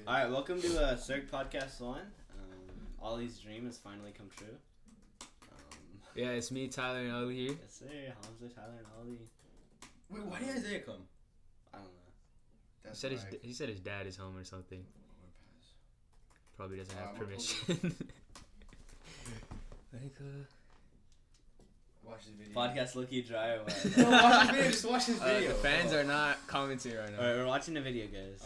All right, welcome to Circ Podcast 1. Ollie's dream has finally come true. Yeah, it's me, Tyler, and Ollie here. Yes, sir. Hamza, Tyler, and Ollie. Wait, why did Isaiah come? I don't know. He said his dad is home or something. Probably doesn't have permission. Watch this video. Podcast low-key dry or what? No, watch the video. Just watch this video. The fans are not commenting right now. Alright, we're watching the video, guys.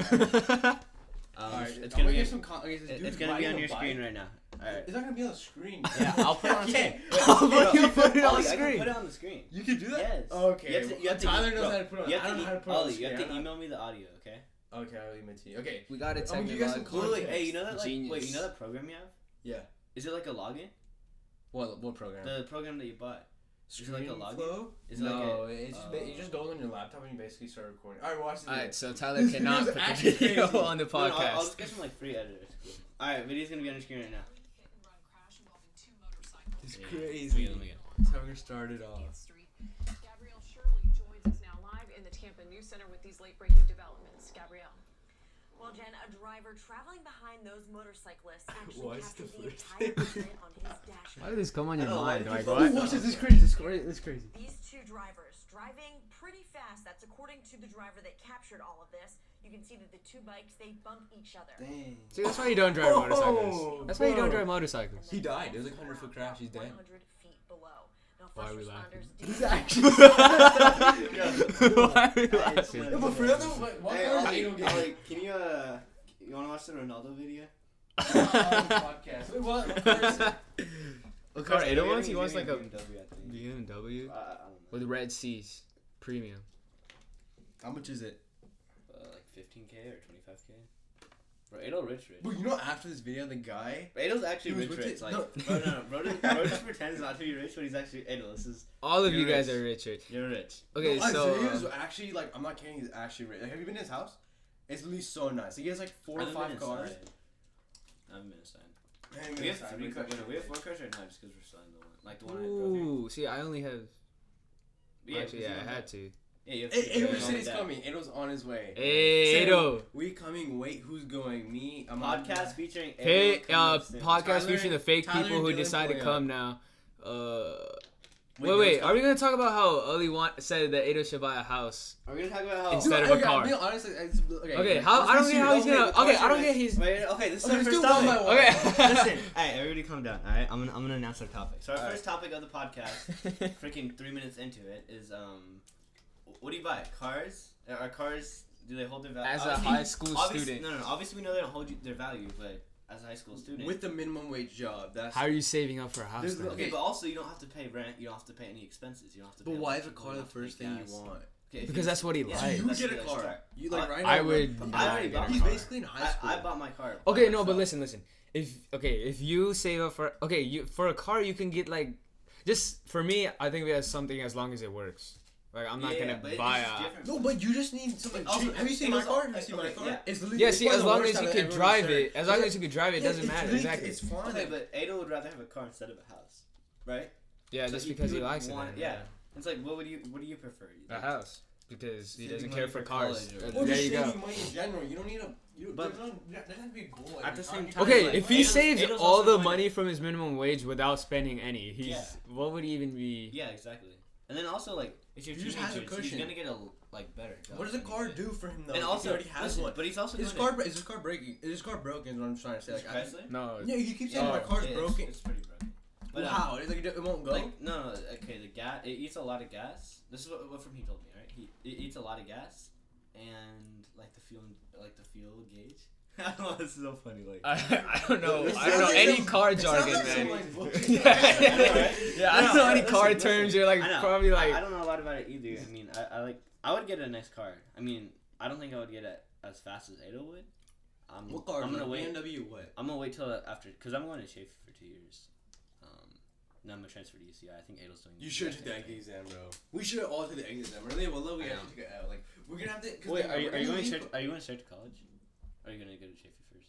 Alright, it's gonna be. It's gonna be on your screen right now. Alright. It's not gonna be on the screen. Yeah, I'll put it on the screen. You put it on the I can screen. put it on the screen. You can do that? Yes. Okay. You have to, Tyler knows how to put it on. You I don't know how to put it on the screen. You have to email me the audio, okay? Okay, I'll email it to you. Okay. We got it. You got some context. Hey, you know that? Genius. Wait, you know that program you have? Yeah. Is it like a login? What program? The program that you bought. Is it like a login? Flow? Is it No, like it's just you just go on your laptop and you basically start recording. Alright, watch the Alright, so Tyler cannot put the video on the podcast. I'll just get some like free editors. Alright, video's gonna be on your screen right now. It's crazy. That's how we're gonna start it off. Gabrielle Shirley joins us now live in the Tampa News Center with these late-breaking developments. Gabrielle. Well, Jen, a driver traveling behind those motorcyclists actually What's captured the the first entire incident on his dashboard. Why did this come on your I don't know, mind? why Like, did you what? Watch this. This is crazy. This is crazy. These two drivers driving pretty fast. That's according to the driver that captured all of this. You can see that the two bikes, they bump each other. Dang. See, that's why you don't drive motorcycles. Oh, That's why you don't bro. drive motorcycles. He died. It was like 100-foot crash. He's dead. 100 feet below. Now, Why are first we laughing? responders He's did actually. Why are we laughing? No, but for real though, why Hey, are Ollie, you Ollie, can you wanna watch the Ronaldo video? podcast? Wait, what? Of course. What car? He's 801? He getting wants like a BMW, I think. BMW I don't know. with red C's, premium. How much is it? Like 15K or 25K. Bro, Ado rich. But you know, after this video, the guy. Bro, Ado's actually He was rich. with Rich. it- Like, no. bro just pretends not to be rich, but he's actually Ado. This is All of You're you guys rich. are rich. you're rich. Okay, No, so Isaiah's actually like, I'm not kidding. He's actually rich. Like, have you been to his house? It's literally so nice. He has like 4 or 5 cars. I haven't been inside. Man, We have inside, 3 but cars. it's We have 4 cars right now just because we're selling the one. Like the one I drove here. ooh, see, I only have. Yeah, Actually, yeah, I had to. Yeah, you have Hey, to. Ado Yeah, said he's that. coming. Ado's on his way. Hey, Say, Ado. We coming. Wait, who's going? Me. I'm Podcast featuring Ado. Hey, coming up soon. podcast Tyler- featuring the fake Tyler people who Dylan decide to Boya. come now. Wait, Wait, are we gonna talk about how Oli said that Ado should buy a house? Are we gonna talk about how? Instead of a car. I'll be honest, okay. Okay, how I don't get how he's gonna. Okay, I don't get his. Wait, okay, this is Okay, our let's first do one by topic. one. Okay. Listen, hey, everybody calm down, alright? I'm gonna announce our topic. So our Alright. first topic of the podcast, freaking 3 minutes into it, is what do you buy? Cars? Are cars, do they hold their value? As a high school student. No, obviously we know they don't hold their value, but as a high school student. With the minimum wage job, that's. How are you saving up for a house? There's then? no- Okay, but also you don't have to pay rent, you don't have to pay any expenses, you don't have to pay But why is a electrical, car you the don't have to pay first thing gas. you want? Okay, if Because you- that's what he Yeah, So likes. you that's get a what I car. start. You like right now. I would I not already get bought a He's car. basically in high school. I bought my car. by Okay, no, myself. but listen. If you save up for for a car, you can get like, just for me, I think that's something as long as it works. Like I'm not gonna but it's buy just a. different. No, but you just need something. Also, Have you seen it my was car? all- Have you seen my okay, car? yeah. It's literally. Yeah, it's see, one as of the long worst as you out of could everyone's drive shirt. it, as long as you could drive it, it doesn't it's matter. literally- Exactly. It's fine. Okay, but Ado would rather have a car instead of a house, right? Yeah, So just because he would likes it. want- then, Yeah, it's like what do you prefer? A house. Because he Saving doesn't money care for for cars. college or- Or There just you go. saving money in general. You don't need a. But- there doesn't have to be a goal. At the same time, Okay, like, if he Ado's- saves Ado's all also the going- money from his minimum wage without spending any, Yeah. what would he even be? Yeah, exactly. And then also like if you're He just has a teenagers, he's cushion. gonna get a like better job. What does a car do for him though? And if also he already has listen, one. but he's also Is his going car breaking? Is his car broken? Is what I'm trying to say. to Like, Chrysler. No. yeah, you keep saying Oh, my car's Yeah, broken. It's pretty broken. But But how? It's like it won't go. Like no, okay, the gas it eats a lot of gas. This is what from he told me, right? It eats a lot of gas, and like the fuel gauge. I don't know. This is so funny. Like I don't know. It I don't know sounds any like car it sounds jargon, like man. some, like, bullshit. Yeah, I know, right? yeah, I don't know any car listen, terms. You're like I know. probably like. I don't know a lot about it either. I mean, I would get a nice car. I mean, I don't think I would get it as fast as Ado would. What car? I'm gonna wait. BMW what? I'm gonna wait till after, cause I'm going to Schaefer for 2 years. Then I'm gonna transfer to UCI. I think Ado's doing. You should take the egg exam, bro. We should all take the egg exam. Really? Well, look, we I have know. to take it out. Like, we're gonna have to. 'cause Wait, like, are you we're gonna going leave- straight? Are you going straight to college? Or are you gonna go to Schaefer first?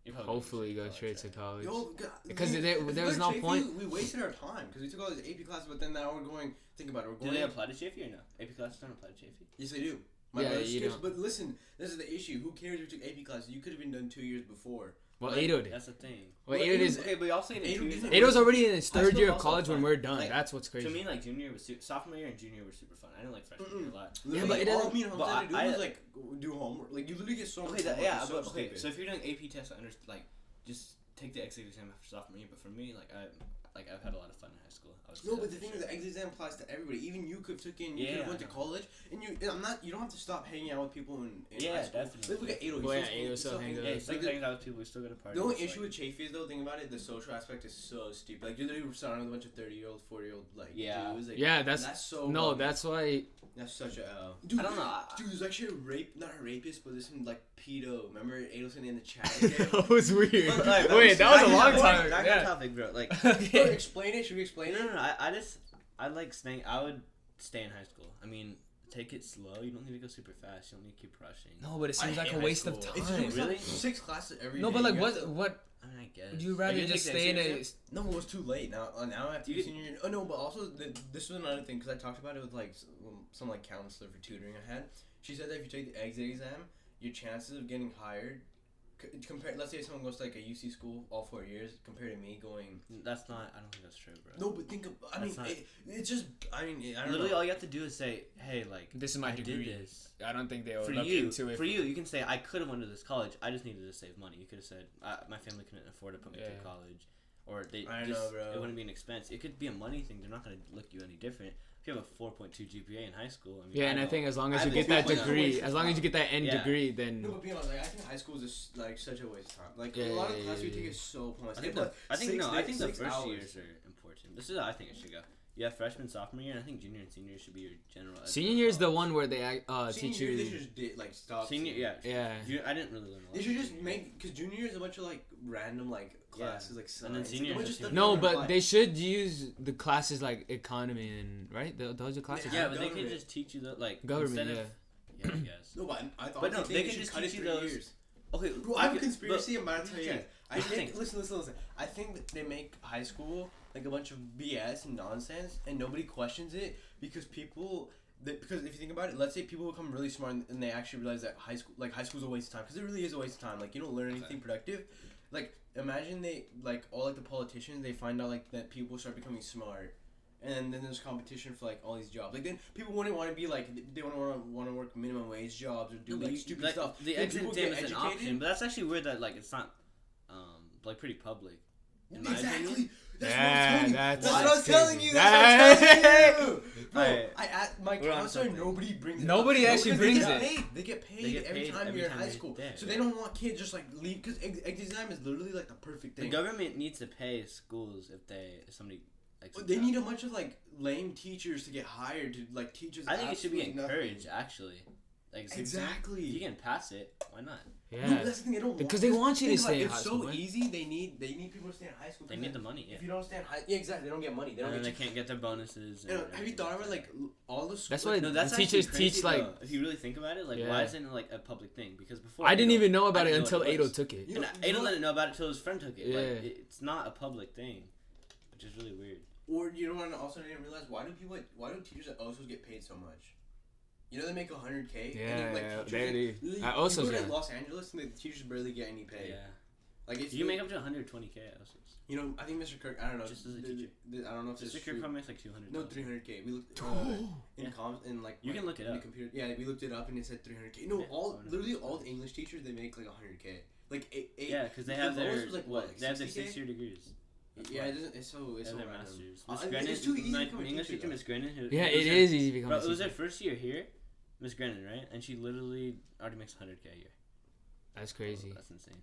You're probably Hopefully, go going straight to right? college. Yo, Because we- there if we was went no to Chafee, point. We wasted our time because we took all these AP classes, but then now we're going. Think about it. We're Do going. they apply to Chafee or no? AP classes don't apply to Chafee. Yes, they do. My Yeah, brother you skips, don't. but listen, this is the issue. Who cares if you took AP classes? You could have been done 2 years before. Well, Like, Ado did. That's the thing. Well, Well, Ado Ado- is. Okay, but y'all saying in 2 years. Ado's already in his High third school year of also college when fun. we're done. Like, That's what's crazy. To me, like junior was sophomore year and junior were super fun. I didn't like freshman year a lot. Literally, but it all doesn't- me and Hamza but had to do I- was like do homework. Like you literally get so much. Okay, homework. yeah, It's so but okay. stupid. So if you're doing AP tests, I understand. Like, just take the exit exam after sophomore year. But for me, I've had a lot of fun in high school. No, but the thing is, the exit exam applies to everybody. Even you could have taken, you could Yeah, have went to I know. college, and you don't have to stop hanging out with people in Yeah, high school. definitely. Look at Ado. Well, yeah, Ado still hangs out. Yeah, Like, still the- hanging out with people. We still go to parties. The only like- issue with Chafee is though, think about it, the social aspect is so stupid. Like you're literally surrounded with a bunch of 30-year-old, 40-year-old Yeah. dudes. Like, Yeah, that's so no. bummy. That's why. That's such a L. Dude, I don't know. Dude, there's actually not a rapist, but there's some like pedo. Remember Adelson in the chat? That was weird. But, like, Wait, that was a long back time. to the Yeah. topic, bro. Like, Bro, Okay. explain it. Should we explain no, it? no, no. I like staying. I would stay in high school. I mean, take it slow. You don't need to go super fast. You don't need to keep rushing. No, but it seems I like hate a high waste of school. time. It's just Really? 6 classes every day. No, but like You have to- what? I mean, I guess. Would you rather Like, just take the stay in exit a? exam? No, it was too late. Now I have to be You- senior year. Oh no, but also this was another thing because I talked about it with like some like counselor for tutoring I had. She said that if you take the exit exam, your chances of getting hired, compared. Let's say someone goes to like a UC school all 4 years, compared to me going. That's not. I don't think that's true, bro. No, but think of. I That's mean, not- it's just. I mean, I don't Literally, know. all you have to do is say, "Hey, like, This is my I degree." did this." I don't think they would For look you, into it. you can say, "I could have went to this college. I just needed to save money." You could have said, "My family couldn't afford to put me Yeah. through college," or they I just know, bro. it wouldn't be an expense. It could be a money thing. They're not gonna look you any different. If you have a 4.2 GPA in high school, I mean, Yeah, and I know. think as long I as you think get that it's a degree, waste of as long as you time. get that end Yeah. degree, then No, but being honest, like I think high school is just like such a waste of time. Like Yeah, a lot yeah, of classes yeah, we take yeah. is so pointless. I think But I think 6 I think the 6 first hours. years are important. This is how I think it should go. You have freshman, sophomore year, and I think junior and senior should be your general. ed senior for year is the college. one where they teach Senior year, they you. should just did like stop. Senior, yeah, Yeah. I didn't really learn a lot. They should just junior. make because junior year is a bunch of like random like classes like And then science, senior like, a bunch is of stuff just- you No, don't but apply. they should use the classes like economy and right. Those are classes. Yeah, right? but they could government. just teach you the like Government, instead yeah. of, I guess. No, but I thought But no, they should can just cut it teach you 3 those- years. Okay, Bro, I have a conspiracy. I'm about to tell you okay. guys. I Here's the think. thing. Listen. I think that they make high school like a bunch of BS and nonsense, and nobody questions it because people. Because if you think about it, let's say people become really smart and they actually realize that high school's a waste of time because it really is a waste of time. Like you don't learn anything productive. Like imagine they like all like the politicians they find out like that people start becoming smart. And then there's competition for like all these jobs. Like then people wouldn't want to be like they want to work minimum wage jobs or do like stupid stuff. The Then exit people exam get is an educated. option, but that's actually weird that like it's not like pretty public. In my Exactly. opinion. That's Yeah, what I was telling you. that's That's what I was crazy. telling you. Bro, Alright. I asked my We're on counselor. something. Nobody brings it Nobody up. actually No, 'cause brings they get it. paid. They get paid, They get every paid time every you're in time high you're school. there, So yeah. they don't want kids just like leave because exit exam is literally like the perfect The thing. government needs to pay schools if somebody. But they need a bunch of like lame teachers to get hired to like teach us. I think it should be absolutely nothing. encouraged actually. Like Exactly. If you can pass it, why not? No, Yeah. but that's the thing. They don't Because they want you to think about stay it, in high It's school, so man. easy. They need people to stay in high school. They 'cause need the money. Yeah. If you don't stay in high, yeah, exactly. They don't get money. They don't And then get. they can't get their bonuses. You know, have you thought about like all the schools? That's like, why No, that's the actually teachers crazy, teach like. though. If you really think about it, like Yeah. why isn't it like a public thing? Because before I didn't even know about I it didn't until what Ado was. took it. You And know- Adel didn't know about it until his friend took it. Yeah. Like, it's not a public thing, which is really weird. Or you know what? I also didn't realize why do teachers at OSOs get paid so much? You know they make $100K. Yeah, and then, like, yeah, teachers, they do. literally, At you OSOs, go to yeah. Los Angeles, and the teachers barely get any pay. Yeah. Like it's You can make up to 120K at OSUS. You know, I think Mr. Kirk. I don't know. Just as a teacher. I don't know if Just it's like your true. probably makes like 200. No, 300K. We looked Yeah. in like You can look it in the up. computer. Yeah, we looked it up and it said 300K. No, Yeah, all oh, no, literally it's all not. the English teachers they make like 100K. Like eight. Yeah, because they the have lowest their was, like, what? like They have their 60K? 6-year degrees. That's Yeah, why. it doesn't. It's so They it's have so their random. masters. I Miss mean, Grennan, it's too easy to my become a English teacher, teacher, though. Miss Grennan. Yeah, it it is easy to become Bro, a it was her teacher. first year here, Miss Grennan, right? And she literally already makes 100K a year. That's crazy. That's insane.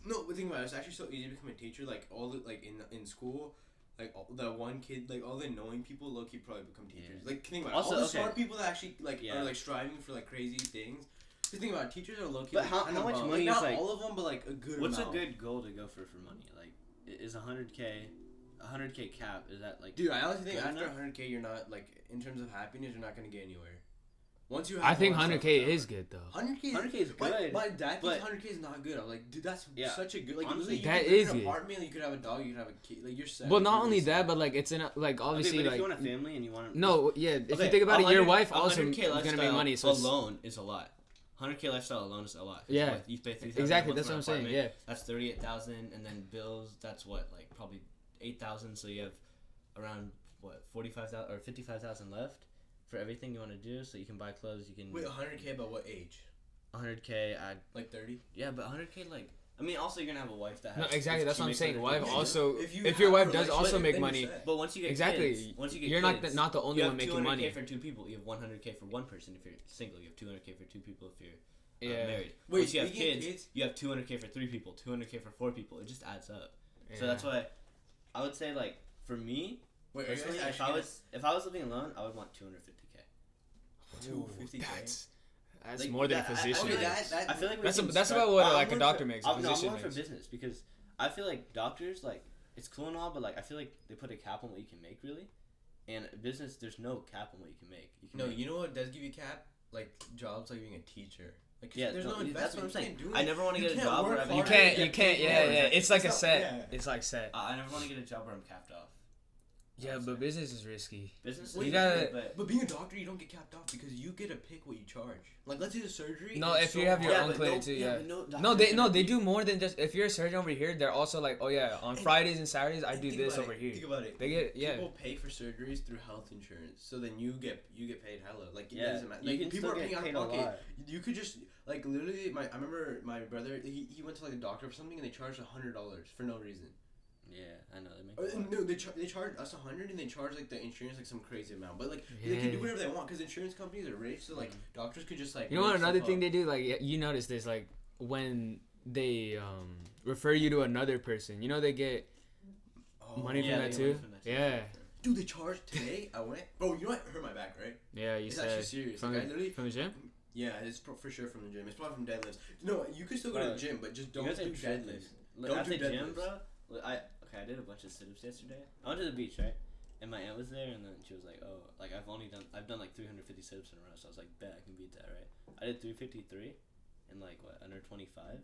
No, but think about it. It's actually so easy to become a teacher. Like all the like in school, like all, the one kid, like all the annoying people, low key probably become teachers. Yeah. Like think about Also, it. All the okay. smart people that actually like Yeah. are like striving for like crazy things. Just think about it. Teachers are low key. But like, how kinda much bum. money like, is, not like- all of them, but like a good. What's amount. a good goal to go for money? Like, is 100K, 100K cap? Is that like? Dude, I honestly think good after enough? 100K, you're not like in terms of happiness, you're not gonna get anywhere. Once you have I think one 100K something, is good though. 100K is good. My dad but- thinks 100K is not good. I'm like, dude, that's Yeah. such a good. Like, Honestly, literally, that you could is live in good. an apartment. You could have a dog. You could have a kid. Like, you're set. Well, Like, not you're only really that, set. but like it's in a, like obviously okay, but like if you want a family and you want to no, yeah. If you Okay, think about it, your 100 wife also 100K is gonna make lifestyle money. So it's, alone is a lot. 100K lifestyle alone is a lot. Yeah. Like, you pay $3,000 exactly. a month That's for what an I'm saying. apartment, Yeah. That's 38,000, and then bills. That's what, like probably 8,000. So you have around what 45,000 or 55,000 left for everything you want to do. So you can buy clothes. You can Wait, 100K, but what age? 100K. Like 30? Yeah, but 100K like. I mean, also you're gonna have a wife that has. No, exactly. That's she what I'm makes saying. 100K. Wife Yeah, also, if you if have your a wife does relationship, also make then you're money, set. But once you get exactly. kids, once you get You're kids, not the only you one have making 200K money. for two people. You have 100K for one person if you're single. You have 200K for two people if you're Yeah. married. Wait, Once you have speaking of kids, you have 200K for three people, 200K for four people. It just adds up. Yeah. So that's why I would say like for me Wait, are you personally, guys if I was living alone, I would want 250K. Ooh, 250K? that's Like, more than a that- I- physician. okay, makes. that- I feel like we That's can that's start- about what I'm like a going doctor for- makes. A I'm physician going for makes. business because I feel like doctors like it's cool and all, but like I feel like they put a cap on what you can make really, and business there's no cap on what you can make. You can No, make, you know what does give you cap? Like jobs like being a teacher. Like, yeah, there's no investment. that's what I'm saying. You can't do I it. never want to You get a can't job where work I'm You hard can't. and You get can't. paid Yeah, more. yeah. It's like a not- set. yeah. It's like set. I never want to get a job where I'm capped off. Yeah, but business is risky. Business, You is gotta- good, but But being a doctor, you don't get capped off because you get to pick what you charge. Like, let's say the surgery. No, it's if you so have your hard. own but clinic no- too, yeah, yeah. but no No, doctor's they gonna do more than just. If you're a surgeon over here, they're also like, oh yeah, on Fridays and Saturdays I And do think this about over it, here. Think about it. They get People pay for surgeries through health insurance, so then you get paid hella. Like, it Yeah, doesn't matter. you Like, can people still are get paying out paid of a pocket. lot. You could just like literally. I remember my brother. He went to like a doctor for something and they charged $100 for no reason. yeah, I know they make. A lot. No, they charged us 100 and they charged like the insurance like some crazy amount. But like they Yeah. can do whatever they want because insurance companies are rich. So like doctors could just like. You know what? make Another stuff thing up. they do, like you notice this, like when they refer you to another person, you know they get Oh, money Yeah, from that they get too. money from that too. Yeah, Dude, they charged today. I went. Bro, you know what? It hurt my back, right? yeah. You It's said actually serious. from Like, I the, literally- from the gym. Yeah, it's for sure from the gym. It's probably from deadlifts. No, you could still go to the Bro, gym, but just You don't guys do are tripping. deadlifts. Look, Don't at do the gym, deadlifts. bro. Look, I did a bunch of sit-ups yesterday. I went to the beach, right? And my aunt was there, and then she was like, "Oh, like I've done like 350 sit-ups in a row." So I was like, "Bet I can beat that, right?" I did 353 in like what under 25.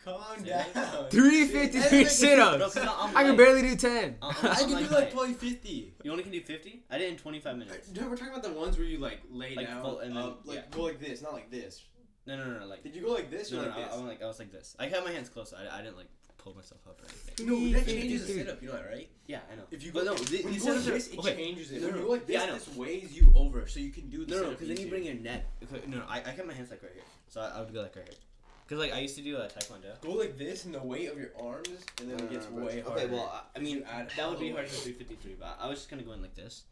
Calm Sit-ups? down. 353 Bro, sit-ups. 'cause I'm I can light. barely do 10. I can do light. like probably 50. You only can do 50? I did it in 25 minutes. No, we're talking about the ones where you like lay Like down, full- and then- like yeah. go like this, not like this. No, like Did you go like this or no, like I this? went like I was like this. I had my hands close. So I didn't like pull myself up or anything. No, that changes the sit up. You know that, right? Yeah, I know. If you but go, no, when these you go like sit-ups are- this, it okay. changes it. No, When no, you go like this, yeah, I know. this weighs you over, so you can do the No, sit-up because then you easier. bring your neck. Okay, no, I kept my hands like right here, so I would go like right here. Cause like I used to do taekwondo. Go like this, and the weight of your arms, and then it gets way harder. Okay, well I mean You add that would be hella hard for 353, but I was just gonna go in like this.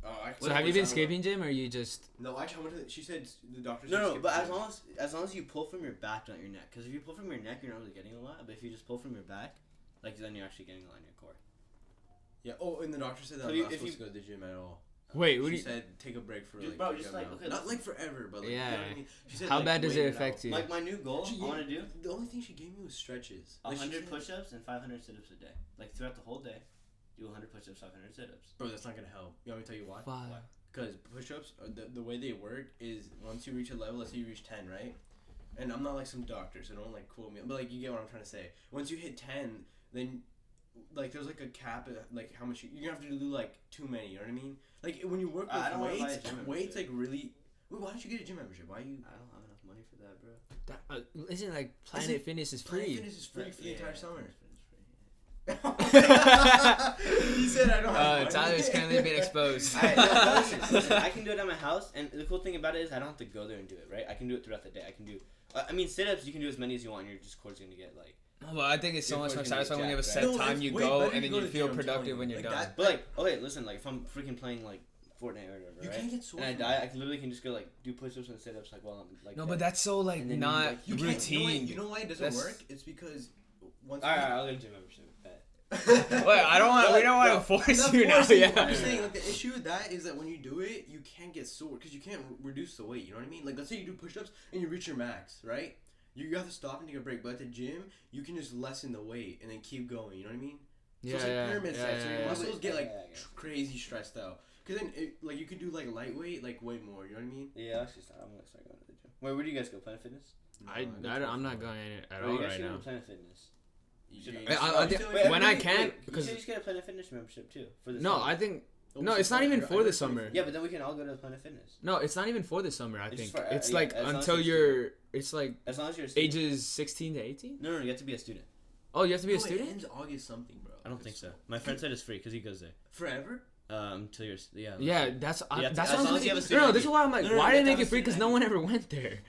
Oh, So have you been skipping gym or you just? No, actually, I went to she said the doctor said No, skip but gym. as long as you pull from your back, not your neck. Because if you pull from your neck, you're not really getting a lot. But if you just pull from your back, like then you're actually getting a lot in your core. Yeah. Oh, and the doctor said that So I'm you- not if supposed you- to go to the gym at all. Wait, what She do you? said take a break for Dude, like bro, a just good like, amount. okay, not like forever, but like Yeah. you know what I mean. She said, How like, bad does wait it it affect out. you? Like my new goal, I want to do The only thing she gave me was stretches. Like, she 100 said- push-ups and 500 sit-ups a day. Like throughout the whole day, do 100 push-ups, 500 sit-ups. Bro, that's not gonna help. You want me to tell you why? Why? Because push-ups, the way they work is once you reach a level, let's say you reach 10, right? And I'm not like some doctor, so don't like quote me. But like you get what I'm trying to say. Once you hit 10, then like there's like a cap at like how much you're gonna have to do like too many. You know what I mean? Like when you work I with don't wanna buy a weights, gym weights like membership. really. Wait, why don't you get a gym membership? Why you? I don't have enough money for that, bro. That, isn't like Planet Isn't- Fitness is Planet free? Fitness is free for the entire summer. It's He said I don't have money. Tyler's currently been exposed. Alright, no, listen, I can do it at my house, and the cool thing about it is I don't have to go there and do it, right? I can do it throughout the day. I can do, I mean, sit-ups, you can do as many as you want, and your just core's gonna get, like, No, but I think it's so Your much more core's gonna get satisfying when you have a jacked, set right? No, time it's you way go better and to then go you to the feel gym, I'm productive telling when you. you're Like done. that- but, like, okay, listen, like, if I'm freaking playing, like, Fortnite or whatever, You right? can't get sore And I from die, that. I can literally can just go, like, do push-ups and sit-ups, like, while I'm, like, No, dead. but that's so like And then you, not like, You can't- routine. You know why it doesn't That's- work? It's because once. Alright, I'll get a gym membership, bet. Wait, I don't want. We don't want to force you now. Yeah. I'm just saying, like the issue with that is that when you do it, you can't get sore because you can't reduce the weight. You know what I mean? Like let's say you do push-ups and you reach your max, right? You have to stop and take a break. But at the gym, you can just lessen the weight and then keep going. You know what I mean? So it's like pyramid sets. So your muscles get like Yeah, I get it. crazy stressed out. Because then, like, you could do, like, lightweight, like, way more. You know what I mean? Yeah, actually, I'm gonna start going to the gym. Wait, where do you guys go? Planet Fitness? I'm not going at Bro, all you guys right should go now. to Planet Fitness. You should- should- When I can, because because you should just get a Planet Fitness membership too for the no, summer. I think Oh, no, so it's not far, even I for the heard summer. Yeah, but then we can all go to Planet Fitness. No, it's not even for the summer. I It's think just for- it's yeah, like as long as until you're it's like As long as you're a student. ages 16 to 18. No, you have to be a student. Oh, you have to be a No, it student. ends August something, bro. I don't think so. My friend said it's free because he goes there. Forever? Until you're yeah. Yeah, that's You have to- that's as what long I'm as you have a no, student this is ID. why I'm like, No, no, why you did have they to make have it a free? Because student no one ever went there.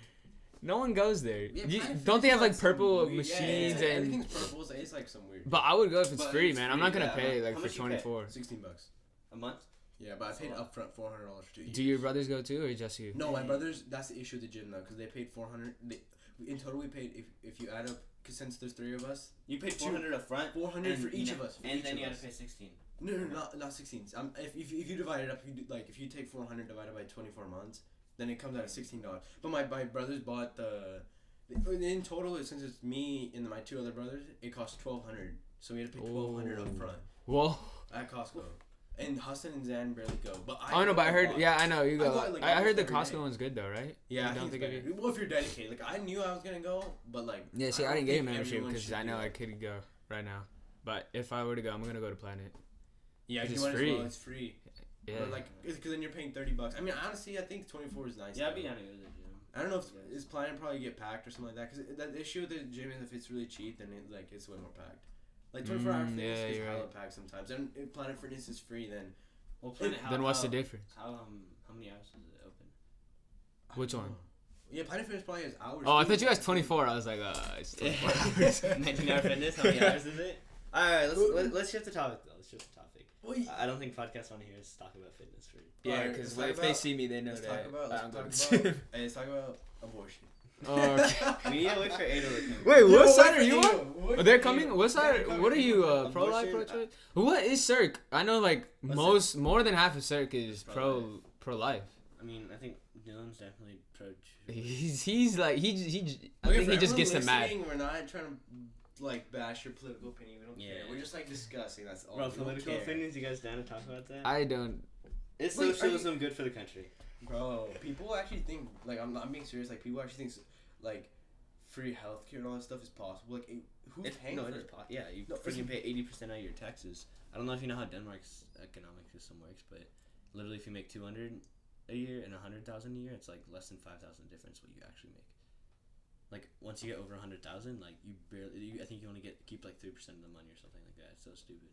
No one goes there. Yeah, Don't they have like Fitness is some purple weird- machines yeah, and? everything's purple. So it's like some weird. But I would go if it's But free, it's man. I'm free, not gonna yeah. pay How like for much you pay? 24. $16. A month. Yeah, but I paid upfront $400 for 2 years. Do your brothers go too, or just you? No, my brothers. That's the issue with the gym though, because they paid $400. In total, we paid if you add up, because since there's 3 of us, You paid $400 up front. 400 and for each you of know- us. for and each then of you had us. to pay 16. No, not 16. If you divide it up, if you take 400 divided by 24 months, then it comes out at $16. But my brothers bought in total, since it's me and my 2 other brothers, it cost $1,200. So we had to pay $1,200 up front Whoa. at Costco. And Hassan and Zan barely go. But Oh no, but I heard. Yeah, I know you go. go, like, I heard the almost every Costco day. one's good though, right? Yeah, I don't think think it's of better. Well, if you're dedicated, like I knew I was gonna go, but like Yeah, see, I don't didn't get a think membership everyone because should I do know that. I could go right now. But if I were to go, I'm gonna go to Planet. Yeah, It's you might free. as well. It's free. Yeah. But like, because then you're paying $30. I mean, honestly, I think 24 is nice. Yeah, I'd though. be down to go to the gym. I don't know if Yeah. is Planet probably get packed or something like that. Because the issue with the gym is if it's really cheap, then it's way more packed. Like 24-hour fitness yeah, is you're hella right. packed sometimes. And if Planet Fitness is free, then Well, Planet. Then what's the difference? How many hours is it open? I Which don't one? know. Yeah, Planet Fitness probably has hours. Oh, I too. thought you guys 24. I was like, it's 24 hours. 19-hour fitness. How many hours is it? All right, let's shift the topic though. Let's shift the topic. Wait. I don't think podcasts want to hear us talk about fitness for. Yeah, Alright, because let's if talk they about- see me, they know Let's that. talk about. I'm going Let's to talk the about. Hey, let's talk about abortion. Oh, okay. We need to wait for Ada to come. Wait, what Yo, side wait are you for on? Ada. Oh, they're coming. What They're side? coming. What are you? Pro-life, Abortion, pro-choice? What is Circ? I know like What's more than half of Circ is Pro-life. pro-life. I mean, I think Dylan's definitely pro. He's like he I Okay, think for he just everyone gets them mad. listening, We're not trying to like bash your political opinion. We don't care. Yeah. We're just like discussing. That's all. Bro, We don't political care. opinions. You guys down to talk about that? I don't. Is Wait, are socialism good for the country? Bro, people actually think like I'm being serious. Like people actually think like free healthcare and all that stuff is possible. Like who's paying no, for it is it? yeah, you No, freaking pay 80% of your taxes. I don't know if you know how Denmark's economic system works, but literally, if you make 200 a year and 100,000 a year, it's like less than 5,000 difference what you actually make. Like once you get over 100,000, like you barely. I think you only keep like 3% of the money or something like that. It's so stupid.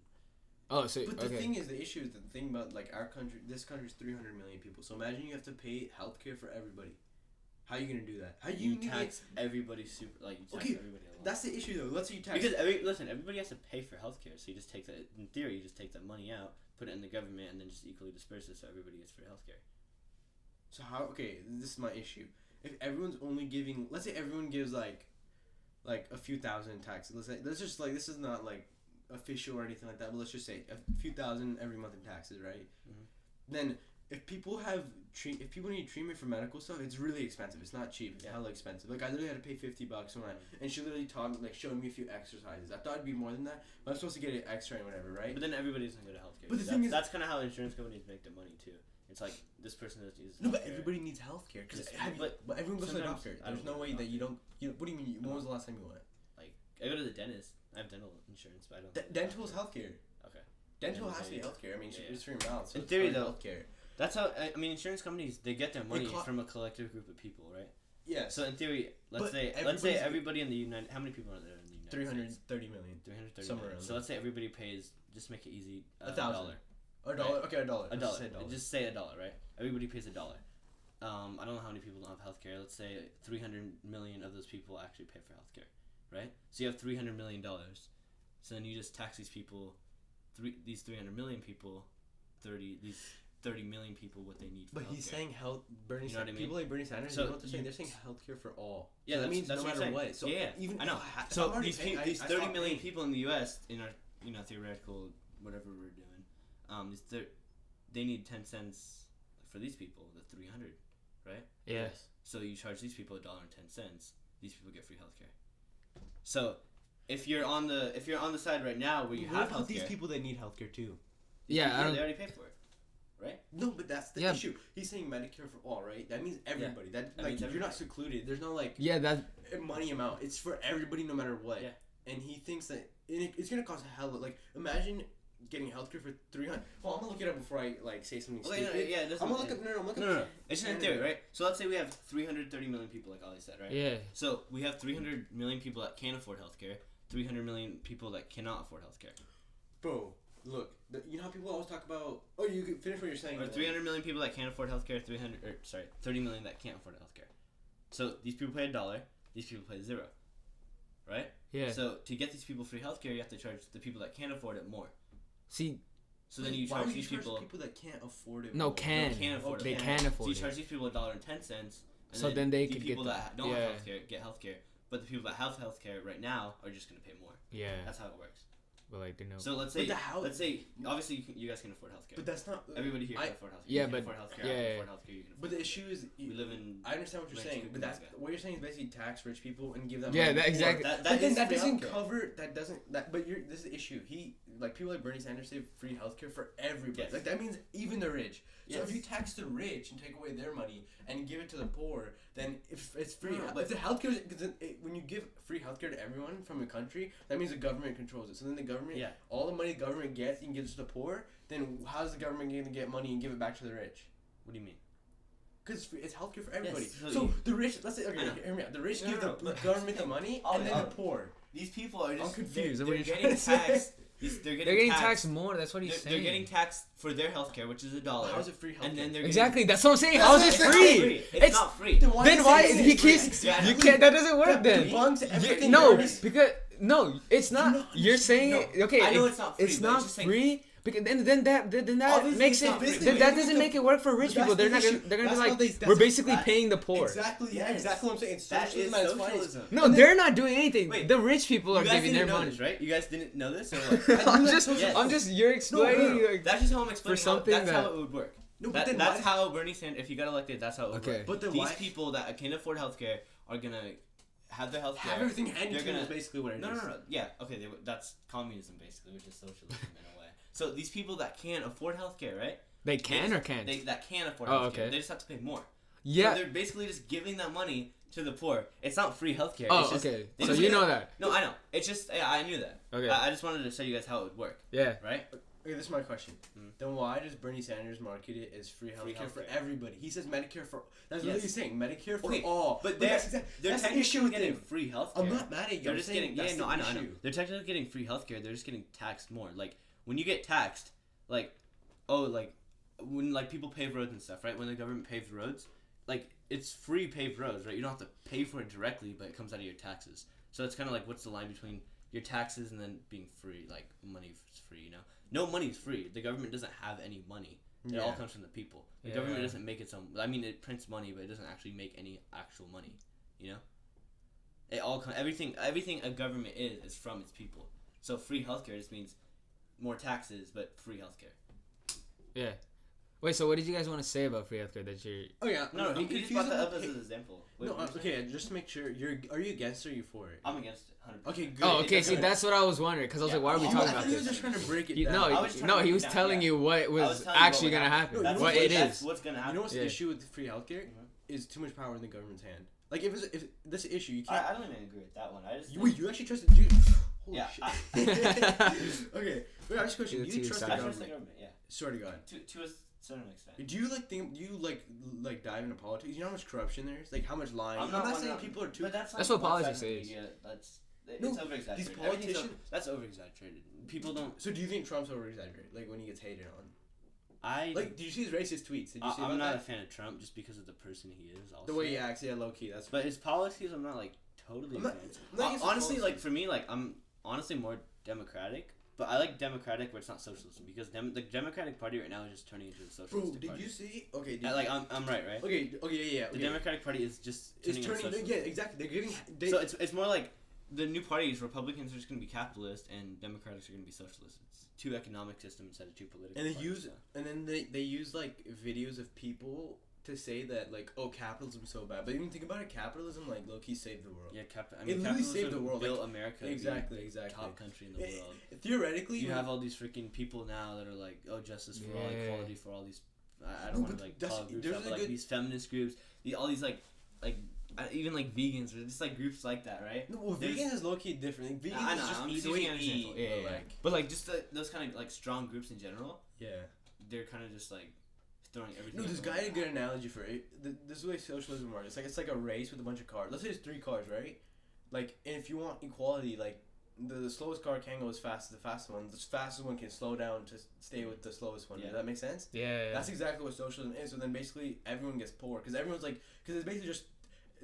Oh, so But the okay. thing is, the issue is the thing about like our country. This country's 300 million people. So imagine you have to pay healthcare for everybody. How are you gonna do that? How You need tax everybody super like you tax Okay, everybody a lot. That's the issue though. Let's say you tax. Because everybody has to pay for healthcare, so you just take that. In theory, you just take that money out, put it in the government, and then just equally disperse it so everybody gets free healthcare. So how? Okay, this is my issue. If everyone's only giving, let's say everyone gives like a few thousand in taxes. Let's just like this is not like official or anything like that. But let's just say a few thousand every month in taxes, right? Mhm. Then if people if people need treatment for medical stuff, it's really expensive. It's not cheap. It's hella expensive. Like I literally had to pay $50 when and she literally taught me showed me a few exercises. I thought it'd be more than that, but I'm supposed to get an X-ray and whatever, right? But then everybody doesn't go to healthcare. But the thing is- that's kind of how insurance companies make their money too. It's like this person has used. No, but healthcare. everybody needs healthcare because But but everyone goes to the sometimes doctor. I There's don't no go way to the that you don't. What do you mean? When was the last time you went? Like I go to the dentist. I have dental insurance, but I don't. Dental is healthcare. Okay. Dental Yeah, has to be yeah. healthcare. I mean, Yeah. it's for your mouth. So In it's theory, part of though, healthcare. That's how I mean. Insurance companies they get their money co- from a collective group of people, right? Yes. So in theory, let's But say everybody's- everybody in the United. How many people are there in the United States? 330 million. 330 Somewhere million. around So there. let's say everybody pays. Just make it easy. $1,000. $1. A dollar. Okay, a dollar. A Let's dollar. say a dollar. Just say $1, right? Everybody pays $1. I don't know how many people don't have healthcare. Let's say 300 million of those people actually pay for healthcare, right? So you have $300 million. So then you just tax these people, these 300 million people, 30 million people what they need for But healthcare. he's saying health. Bernie. You know what I mean? People like Bernie Sanders. So you know what they're saying? you- They're saying healthcare for all. Yeah, So that that's- means that's no what I'm matter saying. what. So Yeah, even I know. if I So I'm already these paying, these I 30 stop million paying. people in the U.S. in our theoretical whatever we're doing, they need 10 cents for these people, the 300, right? Yes. So you charge these people $1.10. These people get free healthcare. So if you're on the side right now where you What have about healthcare, these people that need healthcare too? Yeah, I they don't. already pay for it. right? No, but that's the Yeah. issue. He's saying Medicare for all, right? That means everybody. That That like means you're everybody. not secluded. There's no like Yeah, that. money amount. It's for everybody, no matter what. Yeah. And he thinks that it's gonna cost a hell. Like imagine getting healthcare for 300. Well, I'm gonna look it up before I like say something Okay, no, stupid. yeah, it doesn't. I'm gonna look up. No, I'm looking. No. It's just in theory, right? So let's say we have 330 million people, like Ali said, right? Yeah. So we have 300 million people that can afford healthcare, 300 million people that cannot afford healthcare. Bro, look. You know how people always talk about. Oh, you can finish what you're saying. Or 300 million people that can't afford healthcare, 30 million that can't afford healthcare. So these people pay $1, these people pay $0, right? Yeah. So to get these people free healthcare, you have to charge the people that can't afford it more. See. So then you Why charge would these people. people that can't afford it. No, more? can. Can't afford They it. can So afford you it. charge these people $1.10, and So then they the could people get that don't yeah. have healthcare get healthcare, but the people that have healthcare right now are just gonna pay more. Yeah. That's how it works. But like, they know. So let's But say, the how- obviously you guys can afford healthcare. But that's not. Everybody here I- can afford healthcare. Yeah, you can but- afford healthcare. yeah, I can yeah. afford healthcare. You can afford But the healthcare. issue is. We live in. I understand what you're rich saying, people, but that's guys. what you're saying is basically tax rich people and give them. Yeah, money. that exactly. That But then is that free doesn't healthcare. cover. That doesn't. That. But you're. This is the issue. Like people like Bernie Sanders say free healthcare for everybody. Yes. Like that means even the rich. So Yes. if you tax the rich and take away their money and give it to the poor, then if it's free, No, but but- if the healthcare, when you give free healthcare to everyone from a country, that means the government controls it. So then the government, Yeah. all the money the government gets and gives to the poor, then how's the government going to get money and give it back to the rich? What do you mean? Because it's healthcare for everybody. so so you- the rich, let's say, okay, I know. hear me out. The rich No, give no, the but- government the money, Oh, and then oh. the poor. These people are just. I'm confused. They're What are you getting trying to say? taxed. They're getting taxed more. That's what he's They're saying. getting taxed for their healthcare, which is $1. How's it free healthcare? And then they're Exactly. That's what I'm saying. How is it It's not free? It's not free. Then why Then is why it he free? keeps? Yeah, You can't. That doesn't work. That Then debunks everything. no, Bernie- because no, it's not. not You're saying No, it. Okay, I know it's not free, It's but not it's just saying- free. Because then that Obviously makes it's it. not free. Then that doesn't make it work for rich But people. that's They're the not. issue. They're gonna be That's how like, they- we're that's- basically that's- paying the poor. Exactly. Yeah, Yes. exactly what I'm saying. It's That is socialism at its finest. socialism. No, they're not doing anything. Wait, the rich people are You guys giving their didn't know money. this, right? You guys didn't know this, or what? I'm that just. socialism. I'm just. You're explaining. no. Like, That's just how I'm explaining. something That's how that- it would work. No, but then That's why- how Bernie Sanders, if he got elected, that's how it would Okay. work. But then These why- people that can afford healthcare are gonna have their healthcare. Have everything handed They're to them gonna- is basically what it is. No. Yeah, okay, that's communism basically, which is socialism in a way. So these people that can't afford healthcare, right? they can or can't. That can afford Oh, healthcare. okay. They just have to pay more. Yeah. So they're basically just giving that money to the poor. It's not free healthcare. Oh, it's just, okay. they So just you get- know that. No, I know. It's just I knew that. Okay. I just wanted to show you guys how it would work, Yeah. right? Okay, this is my question. Mhm. Then why does Bernie Sanders market it as free healthcare for healthcare. everybody? He says Medicare for. That's what Yes. he's saying. Medicare for Okay, all. but that's they're that's they're the technically issue with getting him. free healthcare. I'm not mad at you. They're I'm just saying getting that's yeah, no, the I know. issue. They're technically getting free healthcare. They're just getting taxed more. Like when you get taxed, like when like people pave roads and stuff, right? When the government paves roads, like it's free paved roads, right? You don't have to pay for it directly, but it comes out of your taxes. So it's kind of like what's the line between your taxes and then being free? Like money is free, you know? No money's free. The government doesn't have any money. It all Yeah. comes from the people. The Yeah. government doesn't make its own. I mean, it prints money, but it doesn't actually make any actual money. You know, it all everything a government is from its people. So free healthcare just means more taxes, but free healthcare. Yeah. Wait. So what did you guys want to say about free healthcare? That you're. Oh yeah. No, I'm he just confused brought that about up as the- an example. Wait, No, what were you saying? okay. Just to make sure, are you against or are you for it? I'm against it. 100%. Okay, good. Oh, okay. It's See, good. that's what I was wondering because I was Yeah. like, why are we Oh, talking I about thought he was this? just trying to break it You, down. no, I was trying to no, he break was it down, telling yeah. you what I was was telling you actually what would gonna happen. happen. No, you know What what- it That's is. what's gonna happen. You know what's Yeah. the issue with free healthcare? Is too much power in the government's hand. Like if this issue, you can't. I don't even agree with that one. I just Wait, you actually trust the dude? Holy Yeah, shit. I- Okay, wait. I just question. You're Do you too trust the I excited. trust the government? government. Yeah, Swear to God. to a certain extent. Do you like dive into politics? You know how much corruption there is? Like how much lying? I'm not one saying of- people are too. But that's That's like what one politics side of the is. media. It's No, over exaggerated. these politicians- That's over exaggerated. People don't. So do you think Trump's over exaggerated? Like when he gets hated on? I Like, did you see his racist tweets? Did you see I'm about not a that? fan of Trump just because of the person he is. Also. The way he acts, yeah, low key. That's. But his policies, I'm not like totally I'm not- against. I'm not against his Honestly, like policies. for me, like I'm honestly more democratic. But I like democratic where it's not socialism because the Democratic Party right now is just turning into a Bro, socialist did party. you see? Okay. Did Like I'm right, right? Okay. Yeah. The Okay. Democratic Party is just It's turning turning. into socialist. Yeah, exactly. They're giving. So it's more like the new parties. Republicans are just going to be capitalist, and Democrats are going to be socialist. It's two economic systems instead of two political. And they parties, use so. and then they use like videos of people to say that like, oh, capitalism's so bad, but even think about it, capitalism like low key saved the world. Yeah, I mean, literally saved the world. Built like, America. Exactly. Top country in the world. Theoretically, you have all these freaking people now that are like, oh, justice for all, equality for all these. I don't want to like call groups out, but like these feminist groups, all these like even like vegans or just like groups like that, right? No, well, vegan is low key different. Like, vegan is just eat the way you eat. But like just those kind of like strong groups in general. Yeah. They're kind of just like throwing everything. No, this guy had a good analogy for it. This is the way socialism works. It's like a race with a bunch of cars. Let's say there's 3 cars, right? Like, and if you want equality, like the slowest car can't go as fast as the fastest one. The fastest one can slow down to stay with the slowest one. Yeah. Does that make sense? Yeah. That's exactly what socialism is. So then basically everyone gets poor because everyone's like, because it's basically just